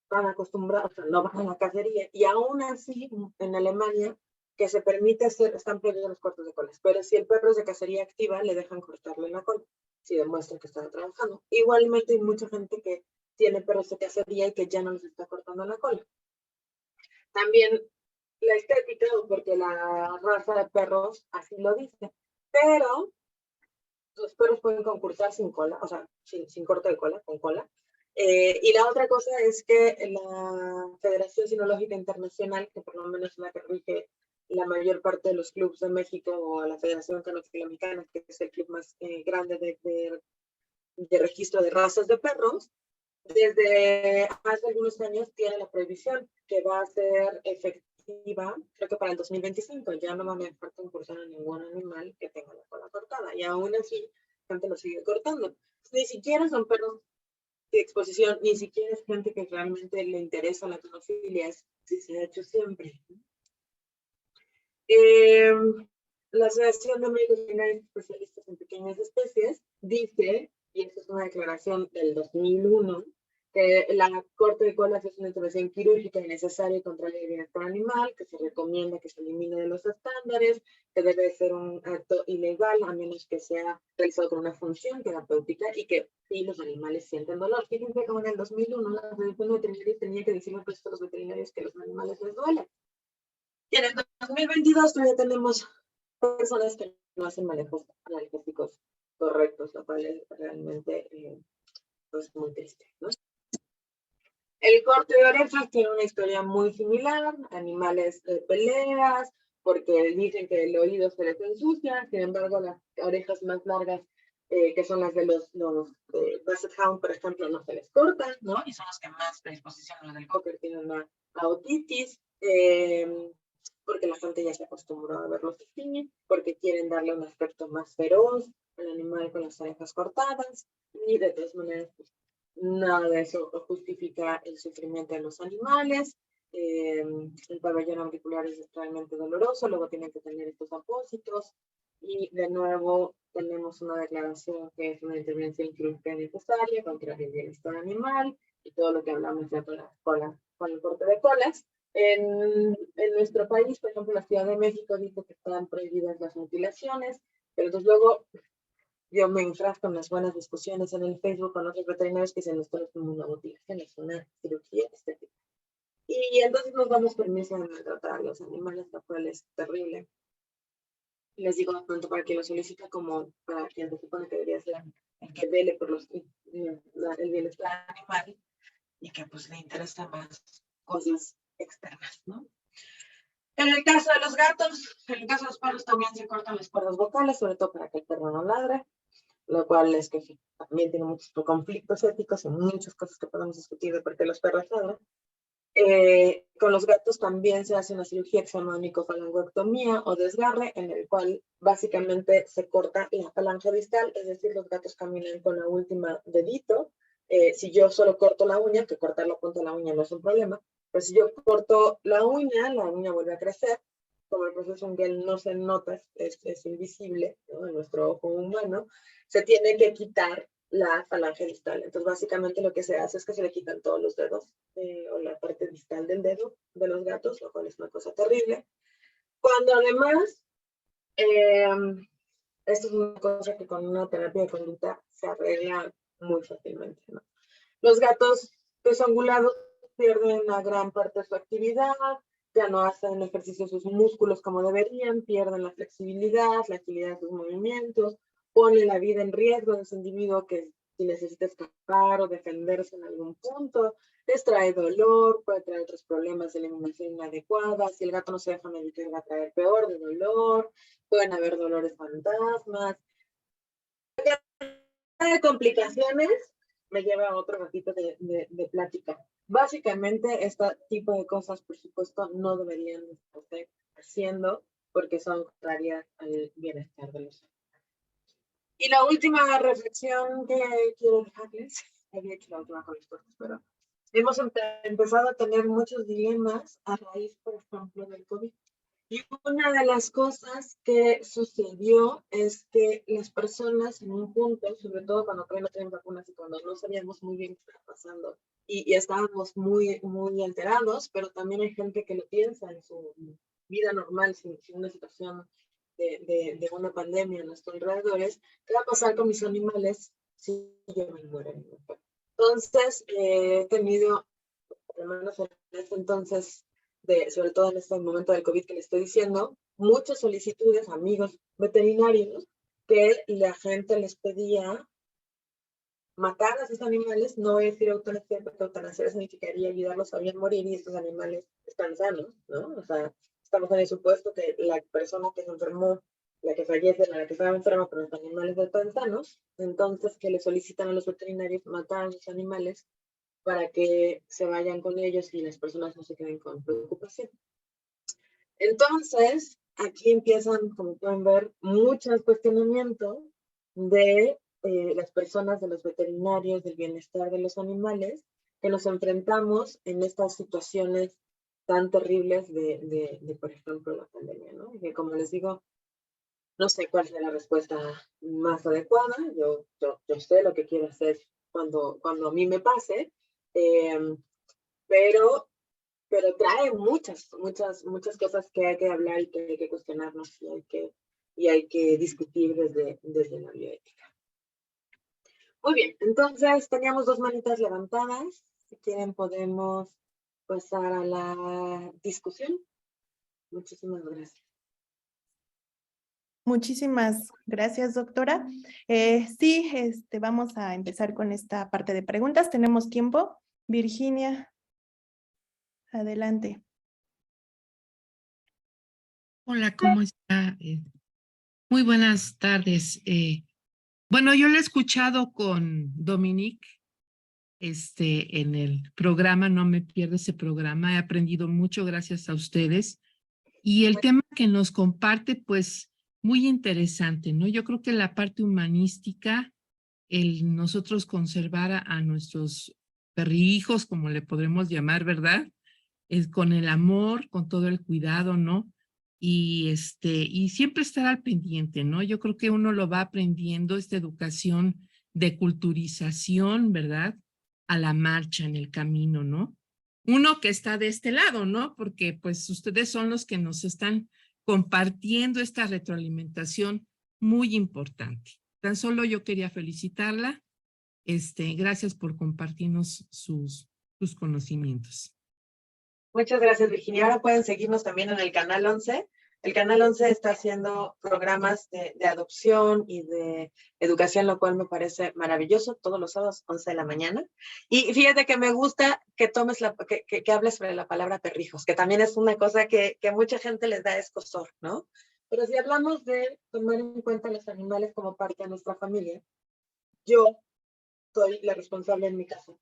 van acostumbrados, o sea, no van a la cacería. Y aún así, en Alemania, que se permite hacer, están prohibidos los cortes de colas. Pero si el perro es de cacería activa, le dejan cortarle la cola, si demuestran que está trabajando. Igualmente hay mucha gente que tiene perros de cacería y que ya no les está cortando la cola. También la estética, porque la raza de perros así lo dice, pero los perros pueden concursar sin cola, o sea, sin corte de cola, con cola. Y la otra cosa es que la Federación Cinológica Internacional, que por lo menos es la que rige la mayor parte de los clubes de México, o la Federación Canófila Mexicana, que es el club más grande de registro de razas de perros, desde hace algunos años tiene la prohibición que va a ser efectiva, creo que para el 2025. Ya no van a dejar concursar a ningún animal que tenga la cola cortada. Y aún así, la gente lo sigue cortando. Ni siquiera son perros de exposición, ni siquiera es gente que realmente le interesa la zoofilia, si se ha hecho siempre. La Asociación de Médicos Veterinarios Especialistas en Pequeñas Especies dice, y esta es una declaración del 2001, que la corte de colas es una intervención quirúrgica innecesaria contra el bienestar animal, que se recomienda que se elimine de los estándares, que debe ser un acto ilegal a menos que sea realizado con una función terapéutica y que sí, los animales sienten dolor. Fíjense como en el 2001 la Asociación de Veterinarios tenía que decirle a los veterinarios que los animales les duelen. Y en el 2022 todavía tenemos personas que no hacen manejos analgésicos correctos, lo cual es realmente pues, muy triste, ¿no? El corte de orejas tiene una historia muy similar, animales de peleas, porque dicen que el oído se les ensucia, sin embargo las orejas más largas, que son las de los Basset Hound, por ejemplo, no se les cortan, ¿no? Y son los que más predisposición a los del Cocker tienen una otitis, porque la gente ya se acostumbró a verlos así, porque quieren darle un aspecto más feroz al animal con las orejas cortadas, y de todas maneras, pues, nada de eso justifica el sufrimiento de los animales. El pabellón auricular es realmente doloroso, luego tienen que tener estos apósitos, y de nuevo tenemos una declaración que es una intervención quirúrgica necesaria contra el bienestar animal, y todo lo que hablamos ya con el corte de colas. En nuestro país, por ejemplo, la Ciudad de México dijo que están prohibidas las mutilaciones, pero entonces luego yo me enfrasco en las buenas discusiones en el Facebook con otros veterinarios que dicen, esto no es como una mutilación, es una cirugía estética. Y entonces nos damos permiso de maltratar a los animales, lo cual es terrible. Les digo tanto para quien lo solicita como para quien se supone que debería ser el que vele por el bienestar animal y que pues le interesan más cosas externas, ¿no? En el caso de los gatos, en el caso de los perros también se cortan las cuerdas vocales, sobre todo para que el perro no ladre, lo cual es que también tiene muchos conflictos éticos y muchas cosas que podemos discutir de por qué los perros ladran. Con los gatos también se hace una cirugía que se llama micofalangoectomía o desgarre, en el cual básicamente se corta la falange distal, es decir, los gatos caminan con la última dedito Si yo solo corto la uña, que cortar la punta de la uña no es un problema, pero si yo corto la uña vuelve a crecer. Como el proceso unguial no se nota, es invisible, ¿no?, en nuestro ojo humano, se tiene que quitar la falange distal. Entonces, básicamente lo que se hace es que se le quitan todos los dedos o la parte distal del dedo de los gatos, lo cual es una cosa terrible. Cuando además, esto es una cosa que con una terapia de conducta se arregla muy fácilmente, ¿no? Los gatos desangulados pierden una gran parte de su actividad, ya no hacen ejercicio de sus músculos como deberían, pierden la flexibilidad, la agilidad de sus movimientos, ponen la vida en riesgo de ese individuo que si necesita escapar o defenderse en algún punto, les trae dolor, puede traer otros problemas de eliminación inadecuada, si el gato no se deja medicar va a traer peor de dolor, pueden haber dolores fantasmas, complicaciones. Me lleva a otro ratito de plática. Básicamente, este tipo de cosas, por supuesto, no deberían estarse haciendo porque son contrarias al bienestar de los animales. Y la última reflexión que quiero dejarles, había hecho la última con los cortes, pero hemos empezado a tener muchos dilemas a raíz, por ejemplo, del COVID. Y una de las cosas que sucedió es que las personas en un punto, sobre todo cuando todavía no tenían vacunas y cuando no sabíamos muy bien qué estaba pasando y estábamos muy, muy alterados, pero también hay gente que lo piensa en su vida normal, sin una situación de una pandemia en nuestros alrededores, ¿qué va a pasar con mis animales si yo me muero? Entonces, he tenido, por lo menos en este entonces, sobre todo en este momento del COVID que le estoy diciendo, muchas solicitudes, amigos veterinarios, que la gente les pedía matar a sus animales, no voy a decir eutanasia, porque eutanasia significaría ayudarlos a bien morir y estos animales están sanos, ¿no? O sea, estamos en el supuesto que la persona que se enfermó, la que fallece, la que estaba enferma, pero los animales están sanos, entonces que le solicitan a los veterinarios matar a sus animales para que se vayan con ellos y las personas no se queden con preocupación. Entonces, aquí empiezan, como pueden ver, muchos cuestionamientos de las personas, de los veterinarios, del bienestar de los animales, que nos enfrentamos en estas situaciones tan terribles de por ejemplo, la pandemia, ¿no? Y que, como les digo, no sé cuál sea la respuesta más adecuada. Yo sé lo que quiero hacer cuando a mí me pase, pero trae muchas cosas que hay que hablar y que hay que cuestionarnos y hay que discutir desde la bioética. Muy bien, entonces teníamos dos manitas levantadas. Si quieren podemos pasar a la discusión. Muchísimas gracias. Muchísimas gracias, doctora. Sí, vamos a empezar con esta parte de preguntas. ¿Tenemos tiempo? Virginia, adelante. Hola, ¿cómo está? Muy buenas tardes. Bueno, yo lo he escuchado con Dominique, en el programa, no me pierdo ese programa, he aprendido mucho gracias a ustedes. Y el tema que nos comparte, pues, muy interesante, ¿no? Yo creo que la parte humanística, el nosotros conservar a nuestros perrijos, como le podremos llamar, ¿verdad? Con el amor, con todo el cuidado, ¿no? Y siempre estar al pendiente, ¿no? Yo creo que uno lo va aprendiendo, esta educación de culturización, ¿verdad? A la marcha, en el camino, ¿no? Uno que está de este lado, ¿no? Porque pues ustedes son los que nos están compartiendo esta retroalimentación muy importante. Tan solo yo quería felicitarla. Gracias por compartirnos sus conocimientos. Muchas gracias, Virginia. Ahora pueden seguirnos también en el Canal 11. El Canal 11 está haciendo programas de adopción y de educación, lo cual me parece maravilloso, todos los sábados, 11 de la mañana. Y fíjate que me gusta que tomes que hables sobre la palabra perrijos, que también es una cosa que a mucha gente les da escozor, ¿no? Pero si hablamos de tomar en cuenta los animales como parte de nuestra familia, yo soy la responsable en mi caso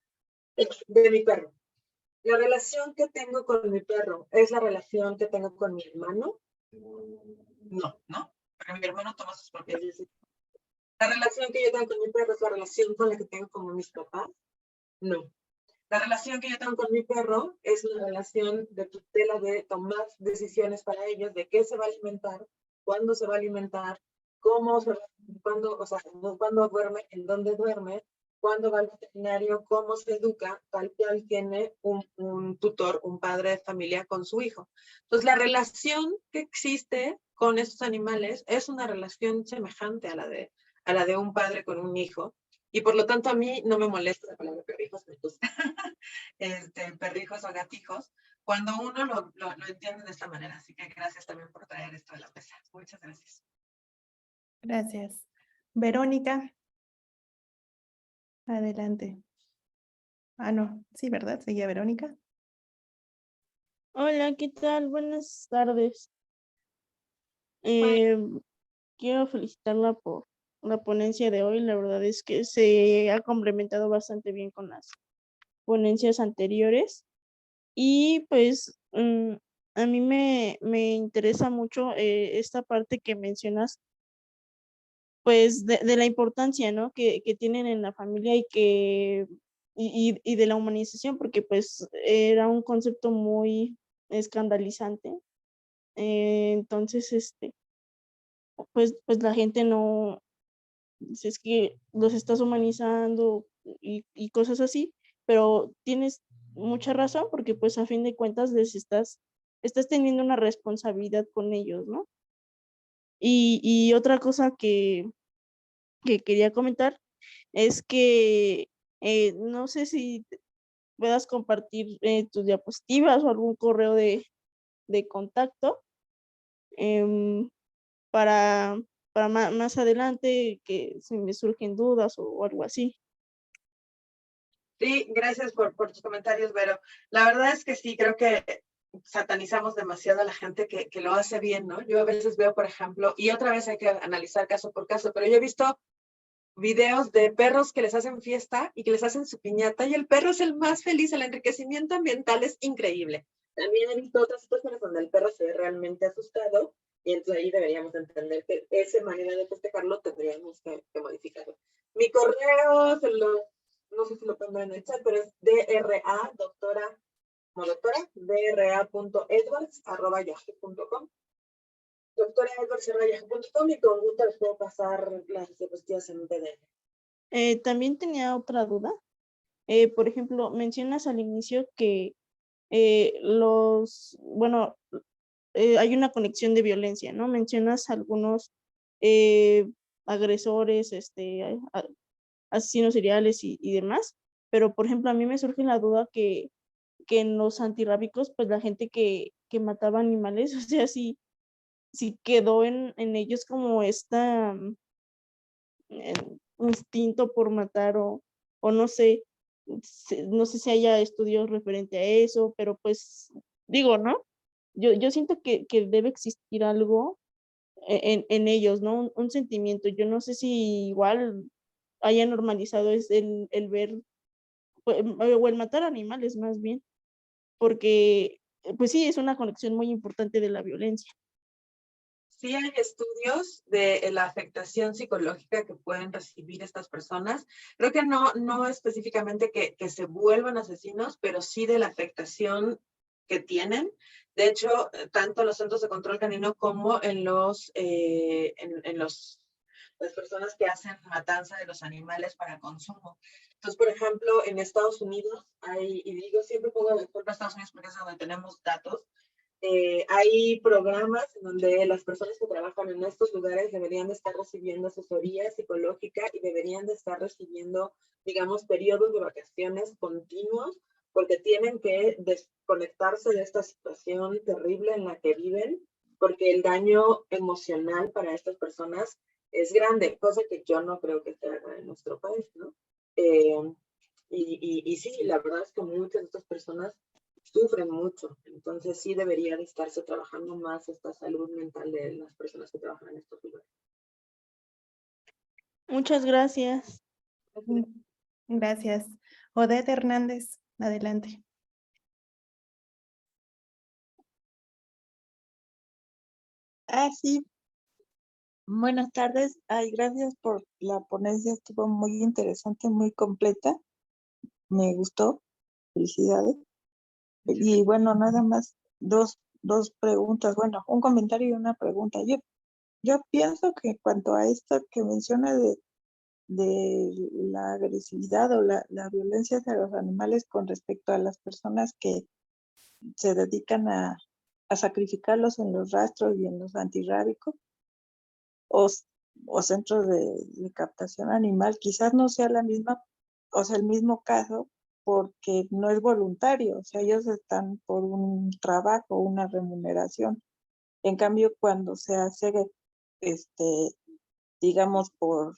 de mi perro. La relación que tengo con mi perro es la relación que tengo con mi hermano. No, porque mi hermano toma sus propias decisiones. La relación que yo tengo con mi perro es la relación con la que tengo con mis papás. No. La relación que yo tengo con mi perro es una relación de tutela, de tomar decisiones para ellos, de qué se va a alimentar, cuándo se va a alimentar, cómo se va, cuándo, o sea, cuándo duerme, en dónde duerme, cuándo va al veterinario, cómo se educa, tal cual tiene un tutor, un padre de familia con su hijo. Entonces, la relación que existe con estos animales es una relación semejante a la de un padre con un hijo. Y por lo tanto a mí no me molesta la palabra perrijos, me gusta. Perrijos o gatijos, cuando uno lo entiende de esta manera. Así que gracias también por traer esto a la mesa. Muchas gracias. Gracias. Verónica, adelante. Ah, no, sí, ¿verdad? Seguía Verónica. Hola, ¿qué tal? Buenas tardes. Quiero felicitarla por la ponencia de hoy. La verdad es que se ha complementado bastante bien con las ponencias anteriores. Y pues a mí me interesa mucho esta parte que mencionas, pues de la importancia, ¿no? que tienen en la familia y de la humanización, porque pues era un concepto muy escandalizante. Entonces, pues la gente no, dice, es que los estás humanizando y cosas así, pero tienes mucha razón porque pues a fin de cuentas estás teniendo una responsabilidad con ellos, ¿no? Y otra cosa que quería comentar es que no sé si puedas compartir tus diapositivas o algún correo de contacto em, para, para más adelante que si me surgen dudas o algo así. Sí, gracias por tus comentarios, Vero. La verdad es que sí, creo que satanizamos demasiado a la gente que lo hace bien, ¿no? Yo a veces veo, por ejemplo, y otra vez hay que analizar caso por caso, pero yo he visto videos de perros que les hacen fiesta y que les hacen su piñata y el perro es el más feliz, el enriquecimiento ambiental es increíble. También he visto otras situaciones donde el perro se ve realmente asustado y entonces ahí deberíamos entender que esa manera de festejarlo tendríamos que modificarlo. Mi correo, no sé si lo pondré en el chat, pero es DRA, doctora, como doctora, dra.edwards@yahoo.com. doctora.edwards@yahoo.com y con gusto les puedo pasar las diapositivas en PDF. También tenía otra duda. Por ejemplo, mencionas al inicio que hay una conexión de violencia, ¿no? Mencionas algunos agresores, asesinos seriales y demás, pero por ejemplo, a mí me surge la duda que en los antirrábicos, pues la gente que mataba animales, o sea, si quedó en ellos como instinto por matar o no sé, no sé si haya estudios referente a eso, pero pues digo, ¿no? Yo siento que debe existir algo en ellos, ¿no? Un sentimiento. Yo no sé si igual haya normalizado es el ver o el matar animales más bien, porque pues sí, es una conexión muy importante de la violencia. Sí hay estudios de la afectación psicológica que pueden recibir estas personas. Creo que no específicamente que se vuelvan asesinos, pero sí de la afectación que tienen. De hecho, tanto en los centros de control canino como en las personas que hacen matanza de los animales para consumo. Entonces, por ejemplo, en Estados Unidos y digo, siempre pongo el ejemplo de Estados Unidos porque es donde tenemos datos. Hay programas en donde las personas que trabajan en estos lugares deberían de estar recibiendo asesoría psicológica y deberían de estar recibiendo, digamos, periodos de vacaciones continuos, porque tienen que desconectarse de esta situación terrible en la que viven, porque el daño emocional para estas personas es grande, cosa que yo no creo que se haga en nuestro país, ¿no? Y sí, la verdad es que muchas de estas personas sufren mucho, entonces sí debería de estarse trabajando más esta salud mental de las personas que trabajan en estos lugares. Muchas gracias. Gracias. Odette Hernández, adelante. Sí. Buenas tardes. Ay, gracias por la ponencia, estuvo muy interesante, muy completa. me gustó. Felicidades. Y bueno, nada más dos preguntas, bueno, un comentario y una pregunta. Yo pienso que cuanto a esto que menciona de la agresividad o la violencia hacia los animales con respecto a las personas que se dedican a sacrificarlos en los rastros y en los antirrábicos o, o centros de captación animal, quizás no sea la misma, o sea, el mismo caso, porque no es voluntario, o sea, ellos están por un trabajo, una remuneración. En cambio, cuando se hace, digamos, por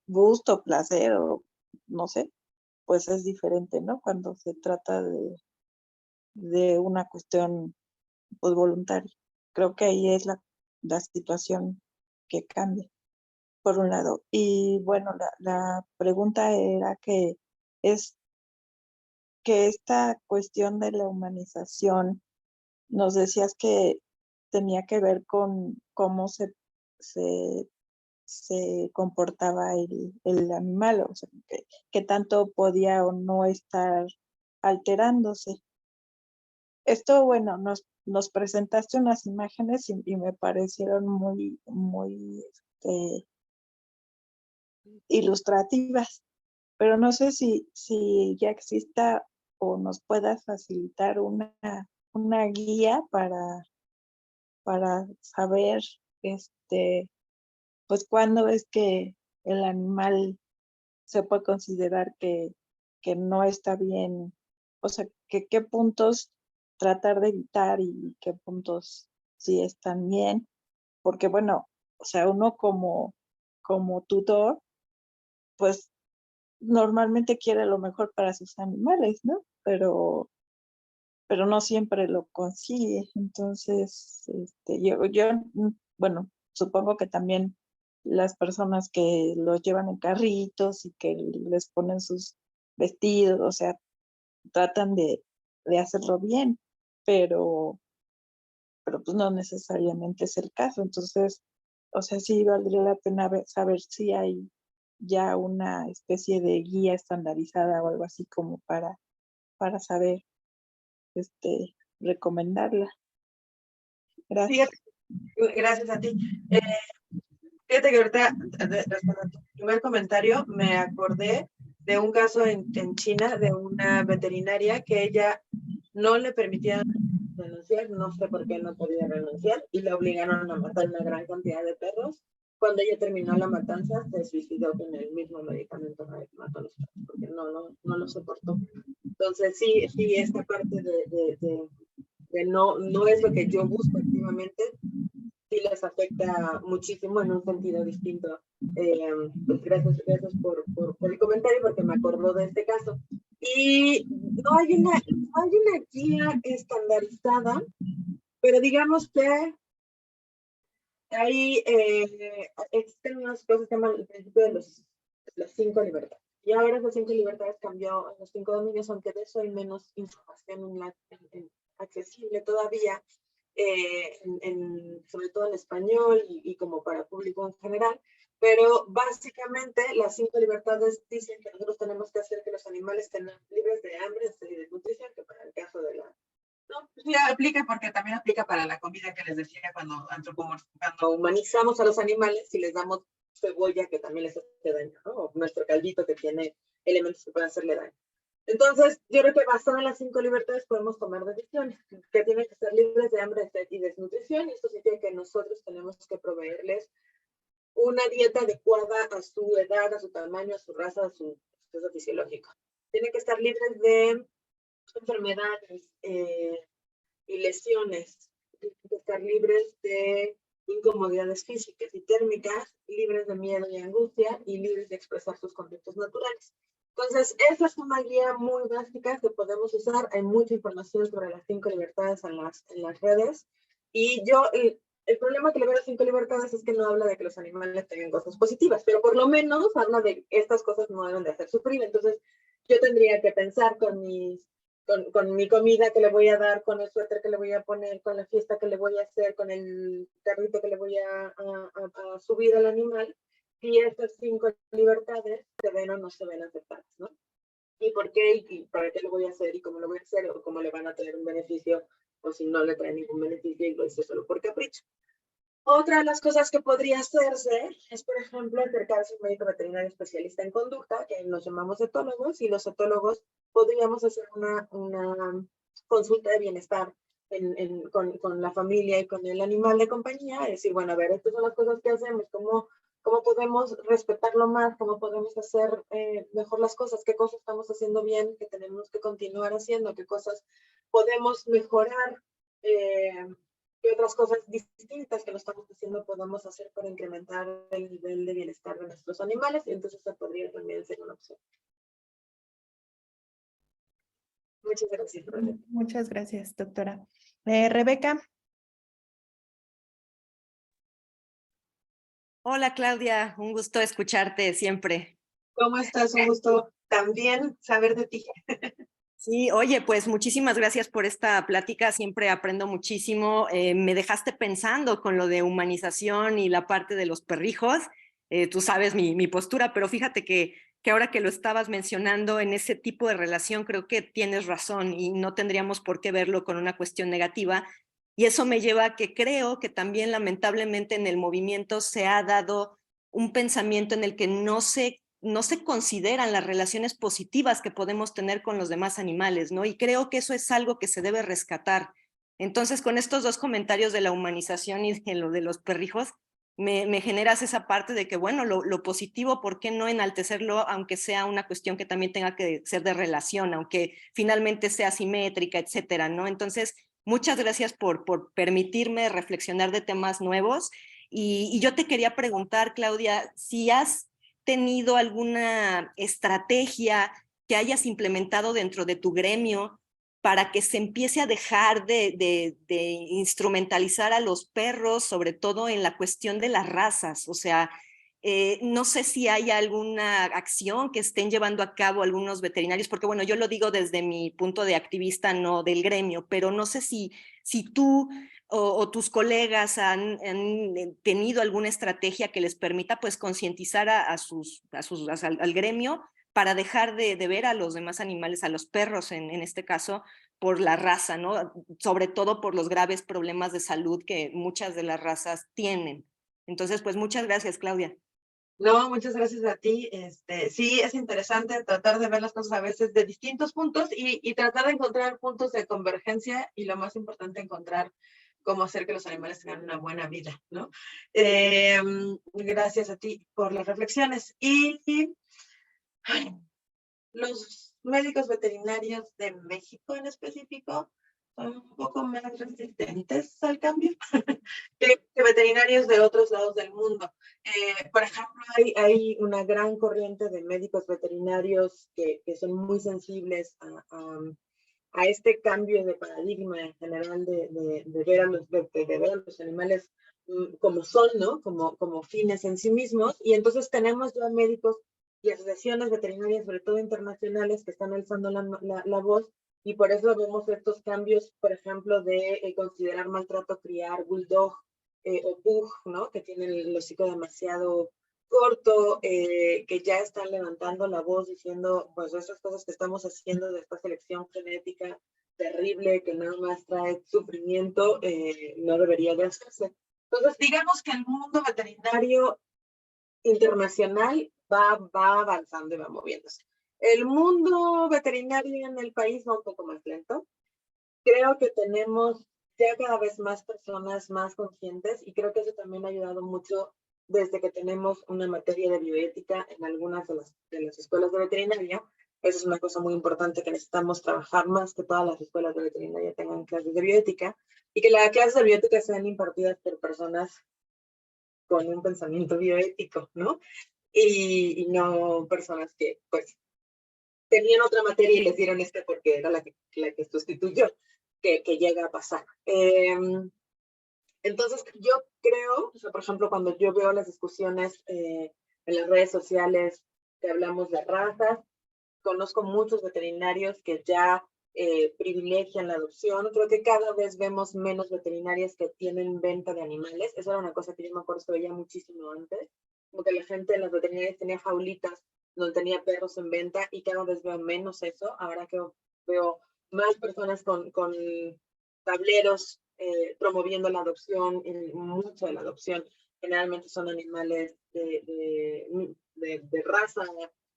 gusto, placer o no sé, pues es diferente, ¿no? Cuando se trata de una cuestión, pues, voluntaria. Creo que ahí es la situación que cambia, por un lado. Y bueno, la pregunta era es que esta cuestión de la humanización, nos decías que tenía que ver con cómo se, se comportaba el animal, o sea, que tanto podía o no estar alterándose. Esto, bueno, nos presentaste unas imágenes y me parecieron muy ilustrativas, pero no sé si ya exista o nos puedas facilitar una guía para saber, pues, cuándo es que el animal se puede considerar que no está bien, o sea, que qué puntos tratar de evitar y qué puntos sí están bien, porque bueno, o sea, uno como tutor, pues normalmente quiere lo mejor para sus animales, ¿no? Pero no siempre lo consigue. Entonces, bueno, supongo que también las personas que los llevan en carritos y que les ponen sus vestidos, o sea, tratan de hacerlo bien, pero, pero pues no necesariamente es el caso. Entonces, o sea, sí valdría la pena saber si hay ya una especie de guía estandarizada o algo así como para saber, recomendarla. Gracias. Fíjate, gracias a ti. Fíjate que ahorita, respecto a tu primer comentario, me acordé de un caso en China de una veterinaria que ella no le permitía renunciar, no sé por qué no podía renunciar, y la obligaron a matar una gran cantidad de perros. Cuando ella terminó la matanza, se suicidó con el mismo medicamento que mató a los perros, porque no lo soportó. Entonces, sí, esta parte de no es lo que yo busco activamente, sí les afecta muchísimo en un sentido distinto. Pues gracias por el comentario, porque me acordó de este caso. Y no hay una guía estandarizada, pero digamos que hay, existen unas cosas que llaman el principio de las 5 libertades. Y ahora esas 5 libertades cambió en los 5 dominios, aunque de eso hay menos información accesible todavía, sobre todo en español y como para público en general. Pero básicamente las 5 libertades dicen que nosotros tenemos que hacer que los animales estén libres de hambre, sed y desnutrición, que para el caso de la... No, pues ya aplica porque también aplica para la comida que les decía cuando humanizamos a los animales y les damos cebolla que también les hace daño, ¿no? O nuestro caldito que tiene elementos que pueden hacerle daño. Entonces, yo creo que basado en las 5 libertades podemos tomar decisiones que tienen que ser libres de hambre, sed y desnutrición, y esto significa que nosotros tenemos que proveerles una dieta adecuada a su edad, a su tamaño, a su raza, a su proceso fisiológico. Tienen que estar libres de enfermedades y lesiones, tienen que estar libres de incomodidades físicas y térmicas, libres de miedo y angustia y libres de expresar sus conductas naturales. Entonces, esta es una guía muy básica que podemos usar. Hay mucha información sobre las 5 libertades en las redes. Y yo, el problema que le veo a las 5 libertades es que no habla de que los animales tengan cosas positivas, pero por lo menos habla de que estas cosas no deben de hacer sufrir. Entonces, yo tendría que pensar con mi comida que le voy a dar, con el suéter que le voy a poner, con la fiesta que le voy a hacer, con el carrito que le voy a subir al animal, si estas 5 libertades se ven o no se ven afectadas, ¿no? y por qué, y para qué lo voy a hacer, y cómo lo voy a hacer, o cómo le van a traer un beneficio, o si no le trae ningún beneficio y lo hice solo por capricho. Otra de las cosas que podría hacerse es, por ejemplo, acercarse a un médico veterinario especialista en conducta, que nos llamamos etólogos, y los etólogos podríamos hacer una consulta de bienestar con la familia y con el animal de compañía, es decir, bueno, a ver, estas son las cosas que hacemos, cómo podemos respetarlo más, cómo podemos hacer mejor las cosas, qué cosas estamos haciendo bien, qué tenemos que continuar haciendo, qué cosas podemos mejorar, qué otras cosas distintas que no estamos haciendo podemos hacer para incrementar el nivel de bienestar de nuestros animales, y entonces esa podría también ser una opción. Muchas gracias. Muchas gracias, doctora. Rebeca. Hola Claudia, un gusto escucharte siempre. ¿Cómo estás? Un gusto también saber de ti. Sí, oye, pues muchísimas gracias por esta plática, siempre aprendo muchísimo. Me dejaste pensando con lo de humanización y la parte de los perrijos. Tú sabes mi postura, pero fíjate que ahora que lo estabas mencionando en ese tipo de relación, creo que tienes razón y no tendríamos por qué verlo con una cuestión negativa. Y eso me lleva a que creo que también lamentablemente en el movimiento se ha dado un pensamiento en el que no se consideran las relaciones positivas que podemos tener con los demás animales, ¿no? Y creo que eso es algo que se debe rescatar. Entonces, con estos dos comentarios de la humanización y de lo de los perrijos, me generas esa parte de que, bueno, lo positivo, ¿por qué no enaltecerlo, aunque sea una cuestión que también tenga que ser de relación, aunque finalmente sea simétrica, etcétera, ¿no? Entonces, muchas gracias por permitirme reflexionar de temas nuevos. Y yo te quería preguntar, Claudia, si has tenido alguna estrategia que hayas implementado dentro de tu gremio para que se empiece a dejar de instrumentalizar a los perros, sobre todo en la cuestión de las razas? O sea, no sé si hay alguna acción que estén llevando a cabo algunos veterinarios, porque bueno, yo lo digo desde mi punto de activista, no del gremio, pero no sé si tú o tus colegas han tenido alguna estrategia que les permita pues concientizar al gremio para dejar de ver a los demás animales, a los perros en este caso, por la raza, ¿no? Sobre todo por los graves problemas de salud que muchas de las razas tienen. Entonces, pues muchas gracias, Claudia. No, muchas gracias a ti. Sí, es interesante tratar de ver las cosas a veces de distintos puntos y tratar de encontrar puntos de convergencia, y lo más importante, encontrar cómo hacer que los animales tengan una buena vida, ¿no? Gracias a ti por las reflexiones. Y los médicos veterinarios de México en específico son un poco más resistentes al cambio que veterinarios de otros lados del mundo. Por ejemplo, hay una gran corriente de médicos veterinarios que son muy sensibles a este cambio de paradigma en general de ver a los animales como son, ¿no? Como fines en sí mismos. Y entonces tenemos ya médicos y asociaciones veterinarias, sobre todo internacionales, que están alzando la voz, y por eso vemos estos cambios, por ejemplo, de considerar maltrato criar bulldog o pug, ¿no? Que tienen el hocico demasiado corto, que ya están levantando la voz diciendo, pues esas cosas que estamos haciendo de esta selección genética terrible que nada más trae sufrimiento, no debería de hacerse. Entonces, digamos que el mundo veterinario internacional va avanzando y va moviéndose. El mundo veterinario en el país va un poco más lento. Creo que tenemos ya cada vez más personas más conscientes, y creo que eso también ha ayudado mucho desde que tenemos una materia de bioética en algunas de las escuelas de veterinaria. Eso es una cosa muy importante que necesitamos trabajar más, que todas las escuelas de veterinaria tengan clases de bioética, y que las clases de bioética sean impartidas por personas con un pensamiento bioético, ¿no? Y no personas que, pues, tenían otra materia y les dieron esta porque era la que sustituyó, que llega a pasar. Entonces, yo creo, o sea, por ejemplo, cuando yo veo las discusiones en las redes sociales que hablamos de razas, conozco muchos veterinarios que ya privilegian la adopción. Creo que cada vez vemos menos veterinarias que tienen venta de animales. Eso era una cosa que yo me acuerdo que veía muchísimo antes, como que la gente en las veterinarias tenía jaulitas donde tenía perros en venta y cada vez veo menos eso. Ahora que veo más personas con tableros promoviendo la adopción, mucho de la adopción. Generalmente son animales de raza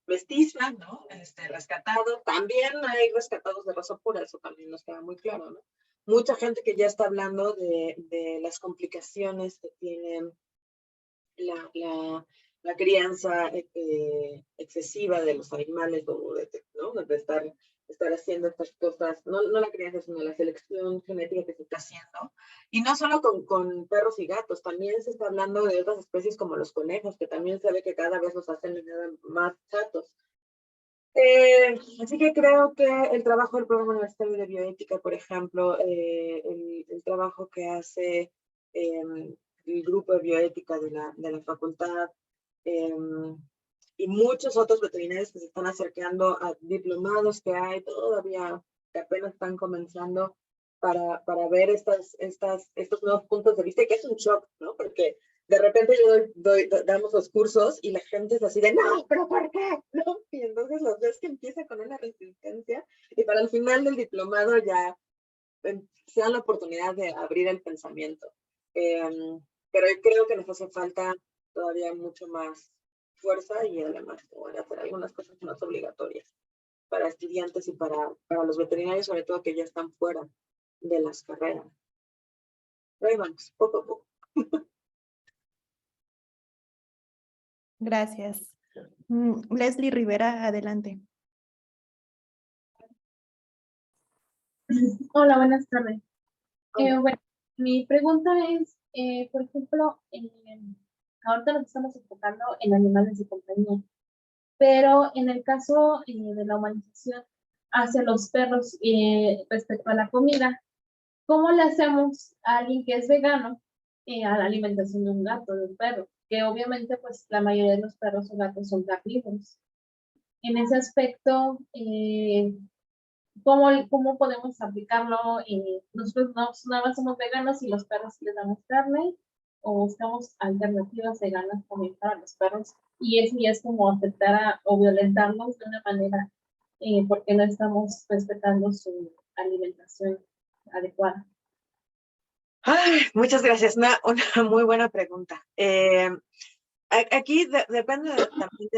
mestiza, ¿no? Rescatado. También hay rescatados de raza pura, eso también nos queda muy claro, ¿no? Mucha gente que ya está hablando de las complicaciones que tienen la crianza excesiva de los animales, ¿no? De estar haciendo estas cosas, no la crianza, sino la selección genética que se está haciendo. Y no solo con perros y gatos, también se está hablando de otras especies como los conejos, que también se ve que cada vez los hacen más chatos. Así que creo que el trabajo del Programa Universitario de Bioética, por ejemplo, el trabajo que hace el grupo de bioética de la facultad y muchos otros veterinarios que se están acercando a diplomados que hay todavía, que apenas están comenzando para ver estos nuevos puntos de vista, que es un shock, ¿no? Porque de repente damos los cursos y la gente es así de, no, pero ¿por qué? ¿No? Y entonces los ves que empieza con una resistencia y para el final del diplomado ya se dan la oportunidad de abrir el pensamiento. Pero yo creo que nos hace falta todavía mucho más fuerza y además hacer algunas cosas más obligatorias para estudiantes y para los veterinarios, sobre todo que ya están fuera de las carreras. Pero ahí vamos, poco a poco. Gracias. Leslie Rivera, adelante. Hola, buenas tardes. Hola. Bueno, mi pregunta es, por ejemplo, ahorita nos estamos enfocando en animales de compañía, pero en el caso de la humanización hacia los perros respecto a la comida, ¿cómo le hacemos a alguien que es vegano a la alimentación de un gato, de un perro? Que obviamente pues la mayoría de los perros o gatos son carnívoros. En ese aspecto, ¿cómo podemos aplicarlo? Nosotros no nada más somos veganos y los perros les damos carne, o buscamos alternativas veganas también para los perros, y es como aceptar o violentarlos de una manera porque no estamos respetando su alimentación adecuada. Ay, muchas gracias, una muy buena pregunta. Aquí depende también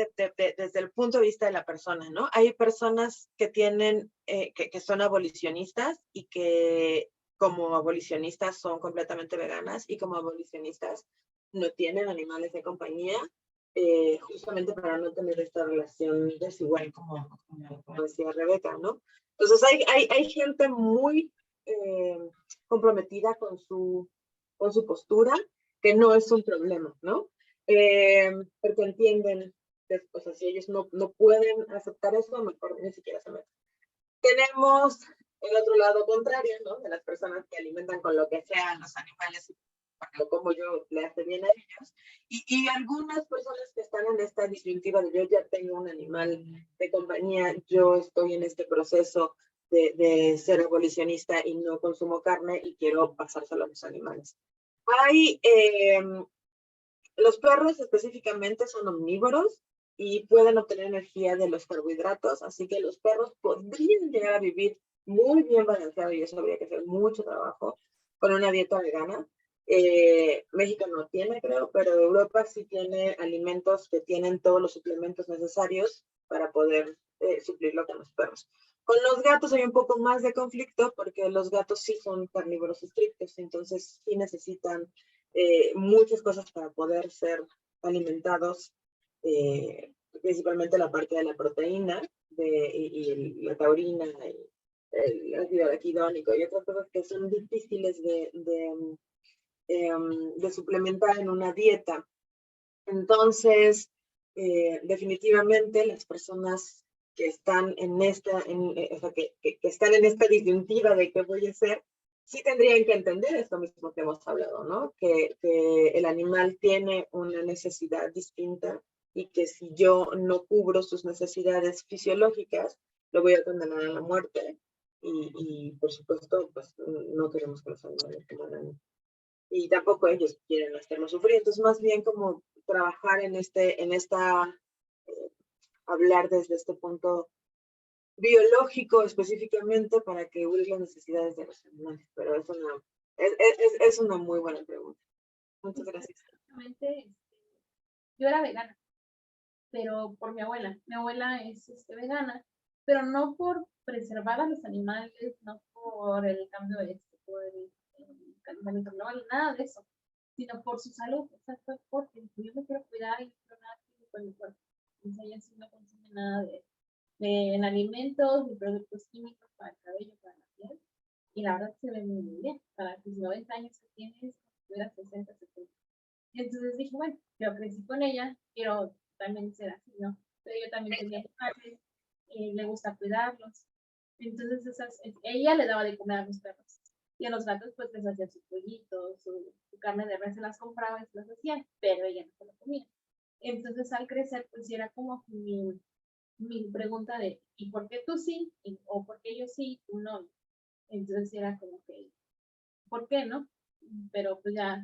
desde el punto de vista de la persona, ¿no? Hay personas que tienen, que son abolicionistas y que como abolicionistas son completamente veganas y como abolicionistas no tienen animales de compañía, justamente para no tener esta relación desigual como decía Rebeca, ¿no? Entonces hay gente muy comprometida con su postura, que no es un problema, ¿no? Porque entienden que, o sea, si ellos no pueden aceptar eso, mejor ni siquiera se meten. Tenemos el otro lado contrario, ¿no? De las personas que alimentan con lo que sea los animales, porque como yo le hace bien a ellos, y algunas personas que están en esta disyuntiva de yo ya tengo un animal de compañía, yo estoy en este proceso de ser abolicionista y no consumo carne y quiero pasárselo a los animales. Los perros específicamente son omnívoros y pueden obtener energía de los carbohidratos, así que los perros podrían llegar a vivir muy bien balanceado, y eso habría que hacer mucho trabajo con una dieta vegana. México no tiene, creo, pero Europa sí tiene alimentos que tienen todos los suplementos necesarios para poder suplirlo con los perros. Con los gatos hay un poco más de conflicto porque los gatos sí son carnívoros estrictos, entonces sí necesitan muchas cosas para poder ser alimentados, principalmente la parte de la proteína y la taurina, el ácido araquidónico y otras cosas que son difíciles de suplementar en una dieta. Entonces, definitivamente las personas que están en esta, que están en esta disyuntiva de qué voy a hacer, sí tendrían que entender esto mismo que hemos hablado, ¿no? Que el animal tiene una necesidad distinta y que si yo no cubro sus necesidades fisiológicas, lo voy a condenar a la muerte. Y por supuesto, pues no queremos que los animales mueran. Y tampoco ellos quieren hacerlo sufrir. Entonces, más bien como trabajar en esta hablar desde este punto biológico específicamente para que cubrir las necesidades de los animales, pero es una muy buena pregunta. Muchas gracias. Exactamente, yo era vegana, pero por mi abuela. Mi abuela es vegana, pero no por preservar a los animales, no por el cambio por el calentamiento global, nada de eso, sino por su salud. O sea, fue porque yo me quiero cuidar y no quiero nada con mi cuerpo. Entonces ella sí no consume nada en alimentos ni productos químicos para el cabello, para la piel. Y la verdad se ve muy bien. Para tus 90 años que tienes, si tuvieras 60, 70. Entonces dije, bueno, yo crecí con ella, quiero también ser así, ¿no? Pero yo también tenía animales, le gusta cuidarlos. Entonces ella le daba de comer a los perros. Y a los gatos pues les hacía su pollito, su carne de res, se las compraba y se las hacía, pero ella no se lo comía. Entonces al crecer pues era como mi pregunta de, ¿y por qué tú sí? ¿O por qué yo sí y tú no? Entonces era como que, ¿por qué no? Pero pues ya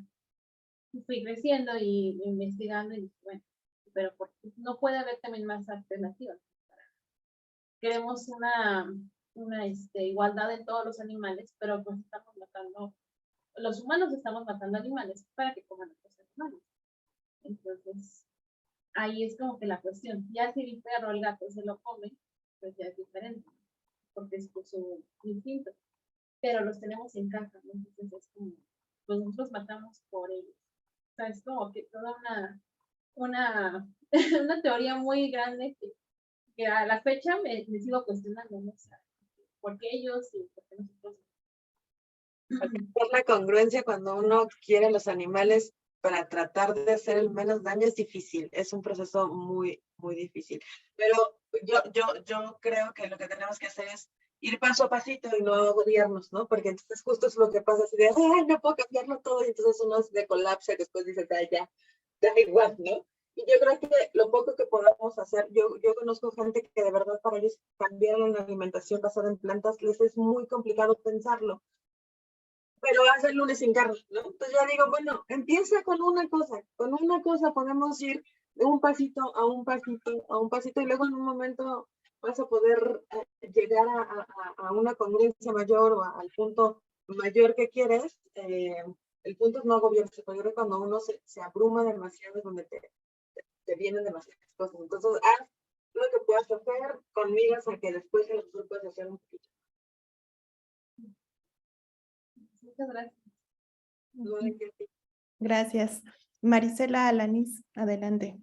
fui creciendo y investigando y dije, bueno, pero no puede haber también más alternativas. Queremos una igualdad en todos los animales, pero pues estamos matando, los humanos estamos matando animales para que coman otros animales. Entonces, ahí es como que la cuestión. Ya si el perro o el gato se lo come, pues ya es diferente, porque es por su instinto. Pero los tenemos en casa, ¿no? Entonces es como, pues nosotros matamos por ellos. O sea, es como que toda una, una teoría muy grande que a la fecha me sigo cuestionando, ¿no? O sea, ¿por qué ellos y por qué nosotros? Por la congruencia cuando uno quiere los animales para tratar de hacer el menos daño es difícil, es un proceso muy, muy difícil. Pero yo creo que lo que tenemos que hacer es ir paso a pasito y no agobiarnos, ¿no? Porque entonces justo es lo que pasa, así de, ay, no puedo cambiarlo todo, y entonces uno se colapsa y después dice, ay, ya, da igual, ¿no? Y yo creo que lo poco que podamos hacer, yo conozco gente que de verdad para ellos cambiar la alimentación basada en plantas les es muy complicado pensarlo, pero hace el lunes sin carne, ¿no? Entonces ya digo, bueno, empieza con una cosa podemos ir de un pasito a un pasito, a un pasito, y luego en un momento vas a poder llegar a una congruencia mayor o al punto mayor que quieres. El punto es no agobiarse, porque cuando uno se abruma demasiado es donde te vienen demasiadas cosas. Entonces, haz lo que puedas hacer conmigo, hasta que después en el futuro puedes hacer un poquito. Muchas gracias. No hay que Gracias. Marisela Alanis, adelante.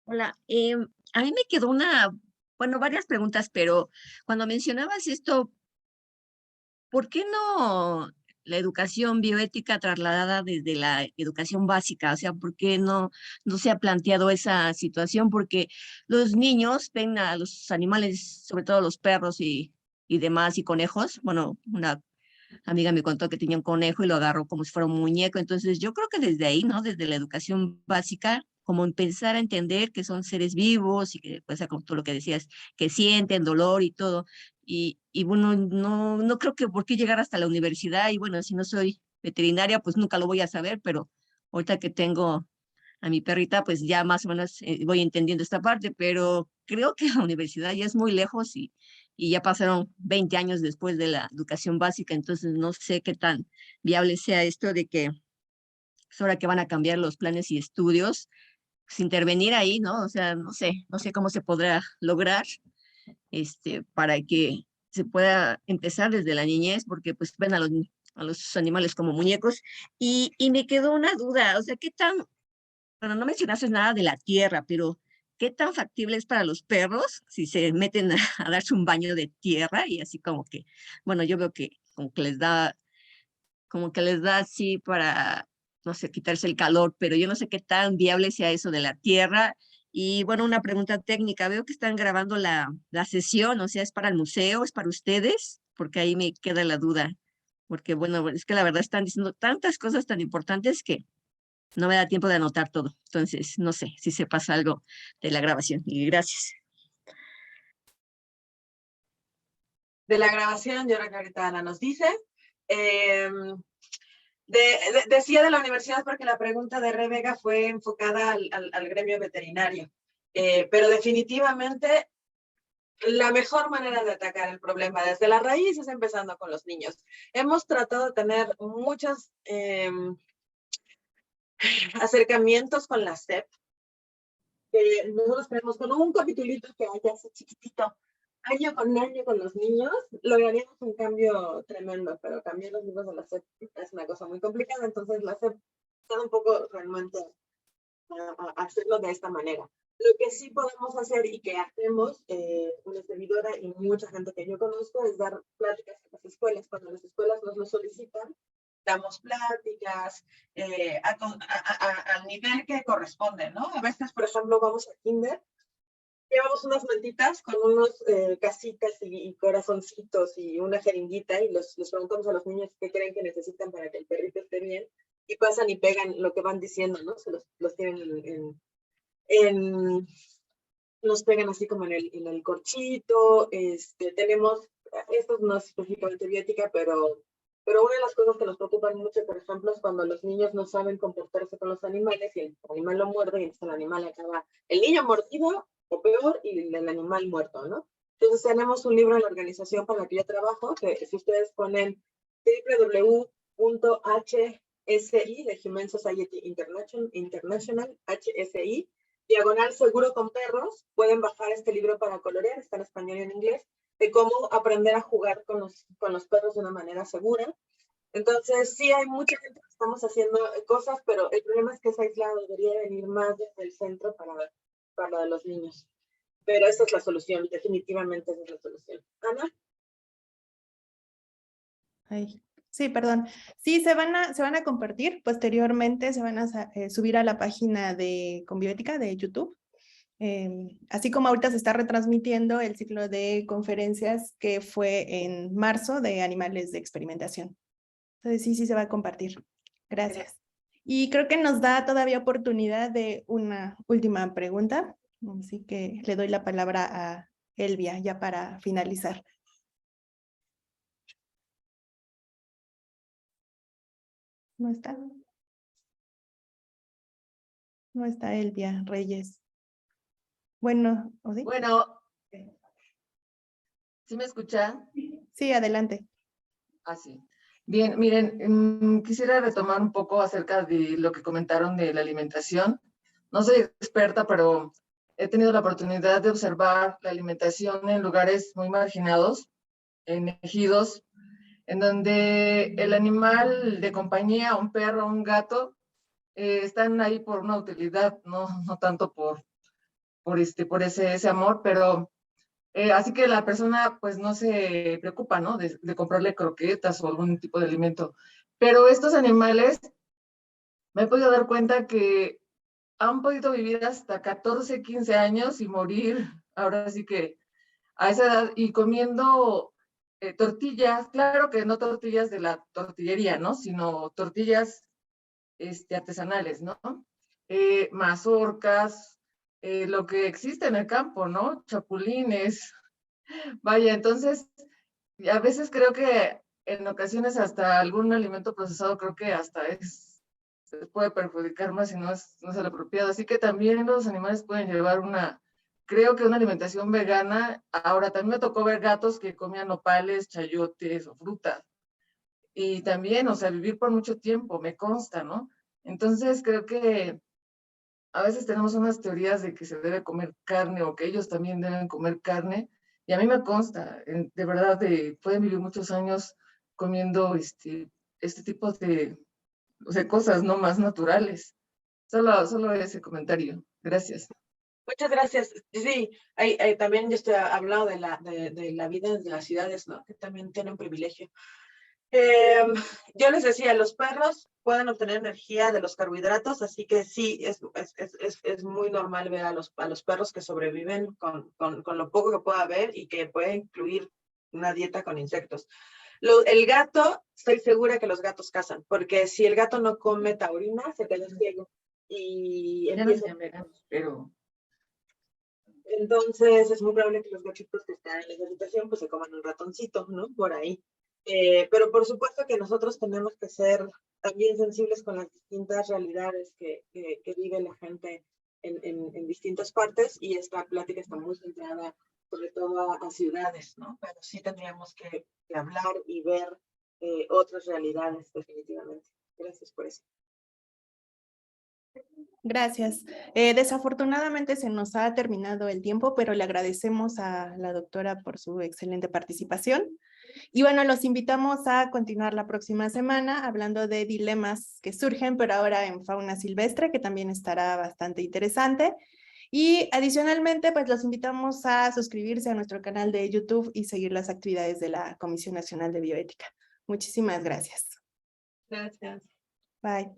Hola, a mí me quedó bueno, varias preguntas, pero cuando mencionabas esto, ¿por qué no la educación bioética trasladada desde la educación básica? O sea, ¿por qué no se ha planteado esa situación? Porque los niños ven a los animales, sobre todo los perros y demás, y conejos. Bueno, una amiga me contó que tenía un conejo y lo agarró como si fuera un muñeco. Entonces, yo creo que desde ahí, ¿no? Desde la educación básica, como empezar a entender que son seres vivos y que, pues, como tú lo que decías, que sienten dolor y todo. Y bueno, no creo que por qué llegar hasta la universidad. Y bueno, si no soy veterinaria, pues nunca lo voy a saber, pero ahorita que tengo a mi perrita, pues ya más o menos voy entendiendo esta parte, pero creo que la universidad ya es muy lejos y ya pasaron 20 años después de la educación básica, entonces no sé qué tan viable sea esto de que es hora que van a cambiar los planes y estudios, pues intervenir ahí, ¿no? O sea, no sé cómo se podrá lograr para que se pueda empezar desde la niñez, porque pues ven a los animales como muñecos. Y me quedó una duda, o sea, ¿qué tan bueno, no mencionaste nada de la tierra, pero ¿qué tan factible es para los perros si se meten a darse un baño de tierra y así como que, bueno, yo veo que como que les da así para, no sé, quitarse el calor, pero yo no sé qué tan viable sea eso de la tierra. Y bueno, una pregunta técnica, veo que están grabando la sesión, o sea, ¿es para el museo, es para ustedes? Porque ahí me queda la duda, porque bueno, es que la verdad están diciendo tantas cosas tan importantes que no me da tiempo de anotar todo. Entonces, no sé si se pasa algo de la grabación. Y gracias. de la grabación, yo creo que ahorita Ana nos dice. Decía de la universidad porque la pregunta de Rebeca fue enfocada al gremio veterinario, pero definitivamente la mejor manera de atacar el problema desde la raíz es empezando con los niños. Hemos tratado de tener muchos acercamientos con la SEP, que nosotros tenemos con un capitulito que haya así chiquitito, año con los niños, lograríamos un cambio tremendo, pero cambiar los libros de la SEP es una cosa muy complicada, entonces la SEP está un poco realmente a hacerlo de esta manera. Lo que sí podemos hacer y que hacemos una servidora y mucha gente que yo conozco es dar pláticas en las escuelas. Cuando las escuelas nos lo solicitan, damos pláticas al nivel que corresponde, ¿no? A veces, por ejemplo, vamos a kinder, llevamos unas mantitas con unos casitas y corazoncitos y una jeringuita y les preguntamos a los niños qué creen que necesitan para que el perrito esté bien y pasan y pegan lo que van diciendo, ¿no? Se los tienen los pegan así como en el corchito. Tenemos, esto no es específicamente biótica, pero una de las cosas que nos preocupan mucho, por ejemplo, es cuando los niños no saben comportarse con los animales y el animal lo muerde y entonces el animal acaba, el niño mordido o peor y el animal muerto, ¿no? Entonces tenemos un libro en la organización para la que yo trabajo, que si ustedes ponen www.hsi de Humane Society International, HSI, diagonal seguro con perros, pueden bajar este libro para colorear, está en español y en inglés, de cómo aprender a jugar con los perros de una manera segura. Entonces, sí hay mucha gente que estamos haciendo cosas, pero el problema es que es aislado, debería venir más desde el centro para los niños. Pero esa es la solución, definitivamente esa es la solución. Ana. Ay, sí, perdón. Sí, se van a compartir. Posteriormente se van a subir a la página de Conbioética de YouTube. Así como ahorita se está retransmitiendo el ciclo de conferencias que fue en marzo de animales de experimentación. Entonces sí se va a compartir. Gracias. Y creo que nos da todavía oportunidad de una última pregunta. Así que le doy la palabra a Elvia ya para finalizar. ¿No está? No está Elvia Reyes. Bueno, ¿o sí? Bueno, ¿sí me escuchan? Sí, adelante. Sí. Bien, miren, quisiera retomar un poco acerca de lo que comentaron de la alimentación. No soy experta, pero he tenido la oportunidad de observar la alimentación en lugares muy marginados, en ejidos, en donde el animal de compañía, un perro, un gato, están ahí por una utilidad, no tanto por ese amor, pero así que la persona pues no se preocupa, ¿no? De comprarle croquetas o algún tipo de alimento. Pero estos animales, me he podido dar cuenta que han podido vivir hasta 14, 15 años y morir, ahora sí que a esa edad, y comiendo tortillas, claro que no tortillas de la tortillería, ¿no? Sino tortillas artesanales, ¿no? Mazorcas, lo que existe en el campo, ¿no? Chapulines. Vaya, entonces, a veces creo que en ocasiones hasta algún alimento procesado creo que hasta puede perjudicar más si no es el apropiado. Así que también los animales pueden llevar creo que una alimentación vegana. Ahora, también me tocó ver gatos que comían nopales, chayotes o frutas. Y también, o sea, vivir por mucho tiempo, me consta, ¿no? Entonces, creo que a veces tenemos unas teorías de que se debe comer carne o que ellos también deben comer carne. Y a mí me consta, de verdad, pueden vivir muchos años comiendo este tipo de cosas, ¿no? Más naturales. Solo ese comentario. Gracias. Muchas gracias. Sí, también yo estoy hablando de la vida en las ciudades, ¿no? Que también tienen privilegio. Yo les decía, los perros pueden obtener energía de los carbohidratos, así que sí, es muy normal ver a los perros que sobreviven con lo poco que pueda haber y que puede incluir una dieta con insectos. El gato, estoy segura que los gatos cazan, porque si el gato no come taurina, se queda ciego. Y pero... Entonces es muy probable que los gatitos que están en esa situación pues se coman un ratoncito, ¿no? Por ahí. Pero por supuesto que nosotros tenemos que ser también sensibles con las distintas realidades que vive la gente en distintas partes, y esta plática está muy centrada sobre todo a ciudades, ¿no? Pero sí tendríamos que hablar y ver otras realidades definitivamente. Gracias por eso. Gracias. Desafortunadamente se nos ha terminado el tiempo, pero le agradecemos a la doctora por su excelente participación. Y bueno, los invitamos a continuar la próxima semana hablando de dilemas que surgen, pero ahora en fauna silvestre, que también estará bastante interesante. Y adicionalmente, pues los invitamos a suscribirse a nuestro canal de YouTube y seguir las actividades de la Comisión Nacional de Bioética. Muchísimas gracias. Gracias. Bye.